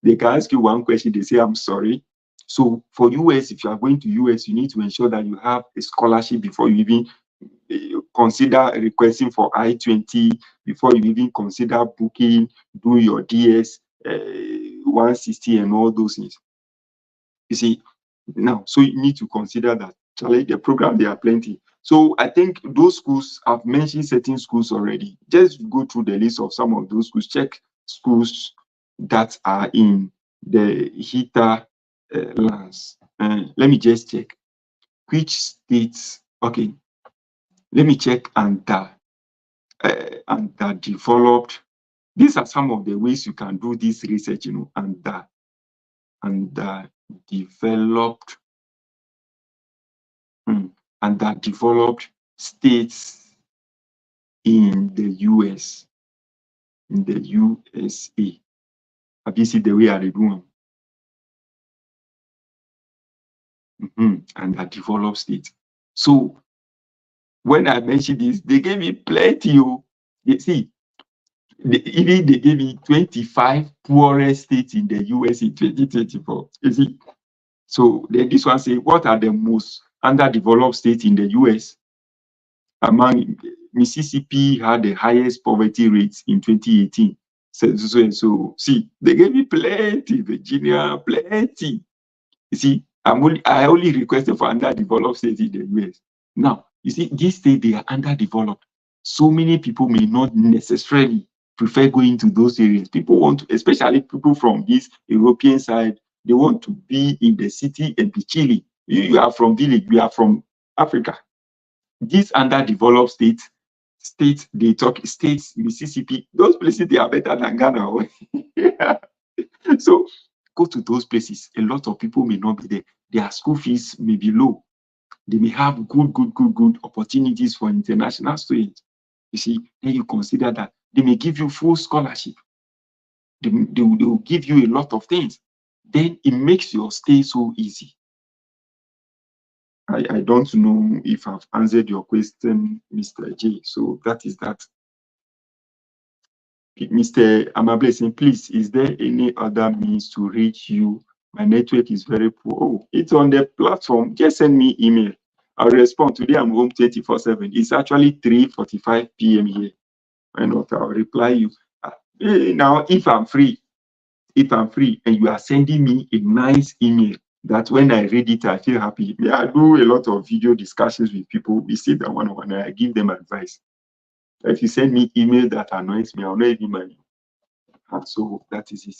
They can ask you one question, they say, I'm sorry. So for US, if you are going to US, you need to ensure that you have a scholarship before you even consider requesting for I-20, before you even consider booking, do your DS 160 and all those things. You see, now, so you need to consider that. Charlie, the program, there are plenty. So I think those schools, I've mentioned certain schools already. Just go through the list of some of those schools. Check schools that are in the heater lands. Let me just check which states. Okay, let me check underdeveloped. These are some of the ways you can do this research. You know, underdeveloped underdeveloped states in the US, in the USA. Have you seen the way I do them? Underdeveloped states. So when I mentioned this, they gave me plenty. You see, even they gave me 25 poorest states in the US in 2024. You see, so then this one say, what are the most underdeveloped states in the US? Among Mississippi had the highest poverty rates in 2018. So see, they gave me plenty, Virginia, plenty. You see, I only requested for underdeveloped states in the US. Now, you see, these states, they are underdeveloped. So many people may not necessarily prefer going to those areas. People want to, especially people from this European side, they want to be in the city and be chilling. You are from village, we are from Africa. These underdeveloped states, they talk states, Mississippi, those places, they are better than Ghana. So go to those places. A lot of people may not be there. Their school fees may be low. They may have good opportunities for international students. You see, then you consider that they may give you full scholarship. They will give you a lot of things. Then it makes your stay so easy. I don't know if I've answered your question, Mr. J. So that is that. Mr. Amablessing, please, is there any other means to reach you? My network is very poor. Oh, it's on the platform. Just send me email. I'll respond. Today I'm home 24/7. It's actually 3:45 p.m. here. Why not? I'll reply you. Now, if I'm free and you are sending me a nice email that when I read it, I feel happy. I do a lot of video discussions with people. We sit down one-on-one and I give them advice. If you send me email that annoys me, I'll not even mind. So that is it.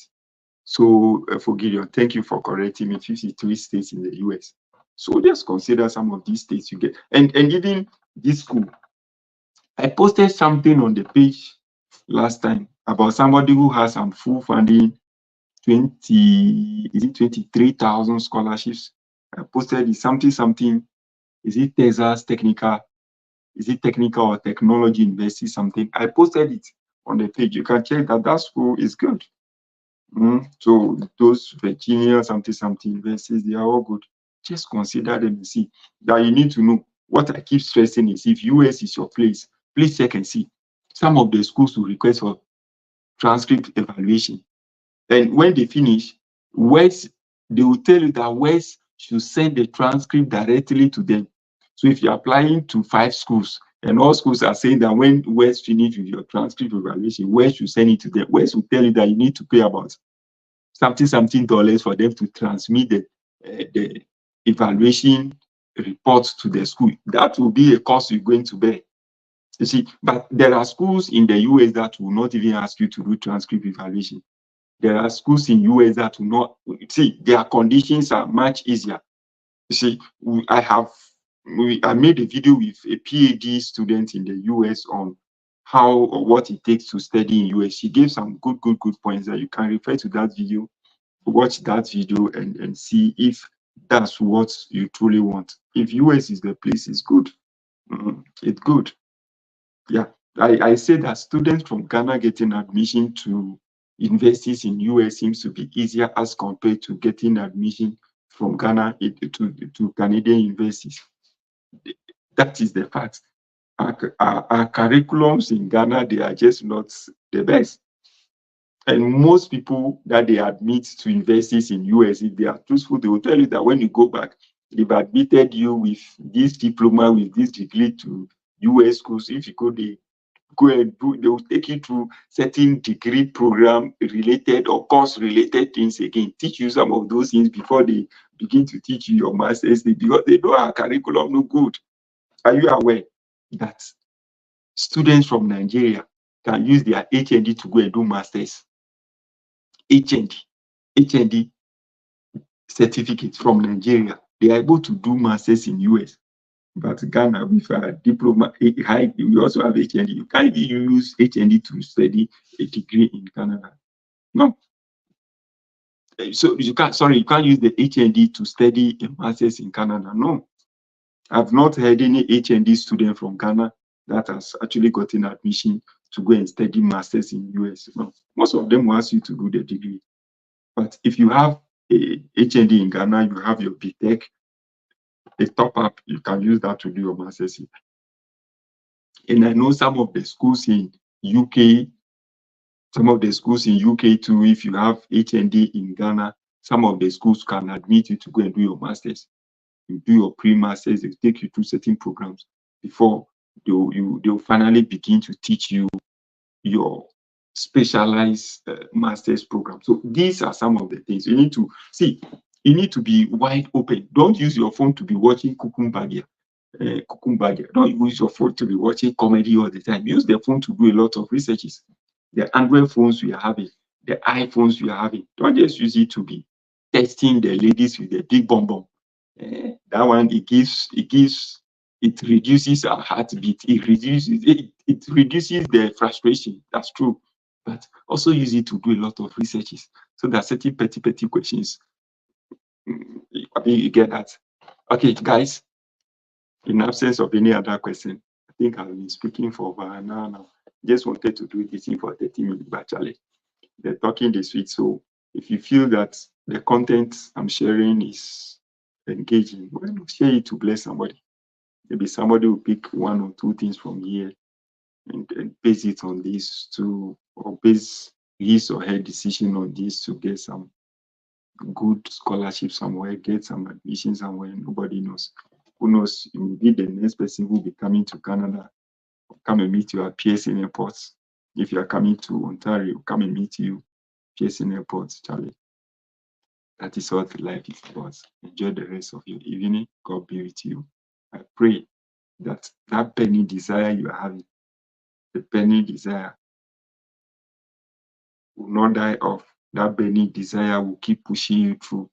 So for Gideon, thank you for correcting me. 53 states in the US. So just consider some of these states you get. And even this school, I posted something on the page last time about somebody who has some full funding, 23,000 scholarships. I posted it, something. Is it Texas Technical? Is it Technical or Technology University? Something. I posted it on the page. You can check that school is good. So those Virginia something universities, they are all good. Just consider them and see. That you need to know. What I keep stressing is if US is your place, please check and see. Some of the schools will request for transcript evaluation. And when they finish, West, they will tell you that West should send the transcript directly to them. So if you're applying to 5 schools and all schools are saying that when West finish with your transcript evaluation, West should send it to them. West will tell you that you need to pay about something dollars for them to transmit the evaluation report to the school. That will be a cost you're going to bear. You see, but there are schools in the US that will not even ask you to do transcript evaluation. There are schools in US that will not. See, their conditions are much easier. You see, I made a video with a PhD student in the US on how or what it takes to study in US. She gave some good points that you can refer to that video, watch that video and see if that's what you truly want. If US is the place, it's good. It's good. Yeah. I say that students from Ghana getting admission to universities in US seems to be easier as compared to getting admission from Ghana to Canadian universities. That is the fact. Our curriculums in Ghana, they are just not the best. And most people that they admit to universities in US, if they are truthful, they will tell you that when you go back, they've admitted you with this diploma, with this degree to US schools. If you go and do, they will take you through certain degree program related or course related things again, teach you some of those things before they begin to teach you your master's, because they know our curriculum no good. Are you aware that students from Nigeria can use their HND to go and do masters? HND certificates from Nigeria, they are able to do masters in US. But Ghana, with a diploma, we also have HND. You can't even use HND to study a degree in Canada. No. So you can't use the HND to study a master's in Canada. No. I've not heard any HND student from Ghana that has actually gotten admission to go and study masters in US. No. Most of them will ask you to do the degree. But if you have a HND in Ghana, you have your BTech, a top up, you can use that to do your master's. And I know some of the schools in UK, too, if you have HND in Ghana, some of the schools can admit you to go and do your master's. You do your pre-masters, they take you through certain programs before they'll finally begin to teach you your specialized master's program. So these are some of the things you need to see. You need to be wide open. Don't use your phone to be watching Kukumbagia. Don't use your phone to be watching comedy all the time. Use the phone to do a lot of researches. The Android phones we are having, the iPhones we are having, don't just use it to be testing the ladies with the big bum bum. That one, it reduces our heartbeat. It reduces the frustration. That's true. But also use it to do a lot of researches. So there are certain petty questions. I think you get that. Okay, guys. In absence of any other question, I think I've been speaking for over an hour now. Just wanted to do this thing for 30 minutes, but actually, the talking this week. So if you feel that the content I'm sharing is engaging, well, share it to bless somebody. Maybe somebody will pick 1 or 2 things from here and base it on this or base his or her decision on this to get some good scholarship somewhere, get some admission somewhere. Nobody knows. Who knows? You will be the next person who will be coming to Canada. Come and meet you at Pearson Airport. If you are coming to Ontario, come and meet you Pearson Airport, Charlie. That is what life is about. Enjoy the rest of your evening. God be with you. I pray that that burning desire you are having, the burning desire, will not die off that burning desire will keep pushing you through.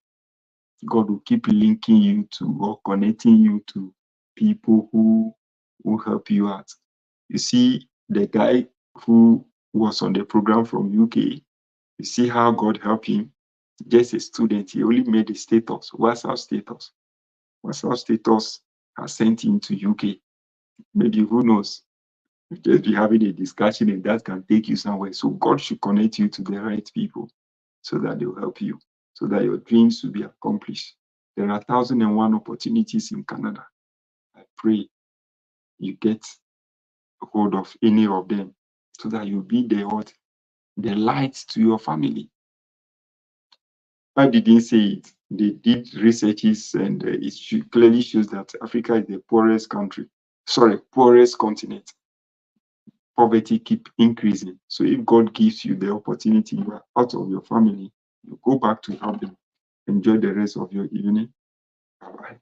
God will keep linking you to or connecting you to people who will help you out. You see, the guy who was on the program from UK, you see how God helped him. Just a student, he only made a status, WhatsApp status. WhatsApp status has sent him to UK. Maybe who knows? You just be having a discussion and that can take you somewhere. So God should connect you to the right people so that they'll help you, so that your dreams will be accomplished. There are 1,001 opportunities in Canada. I pray you get hold of any of them so that you'll be the what? The light to your family. I didn't say it. They did researches and clearly shows that Africa is the poorest country. Sorry, poorest continent. Poverty keep increasing. So if God gives you the opportunity, you are out of your family, you go back to help them. Enjoy the rest of your evening. Bye-bye.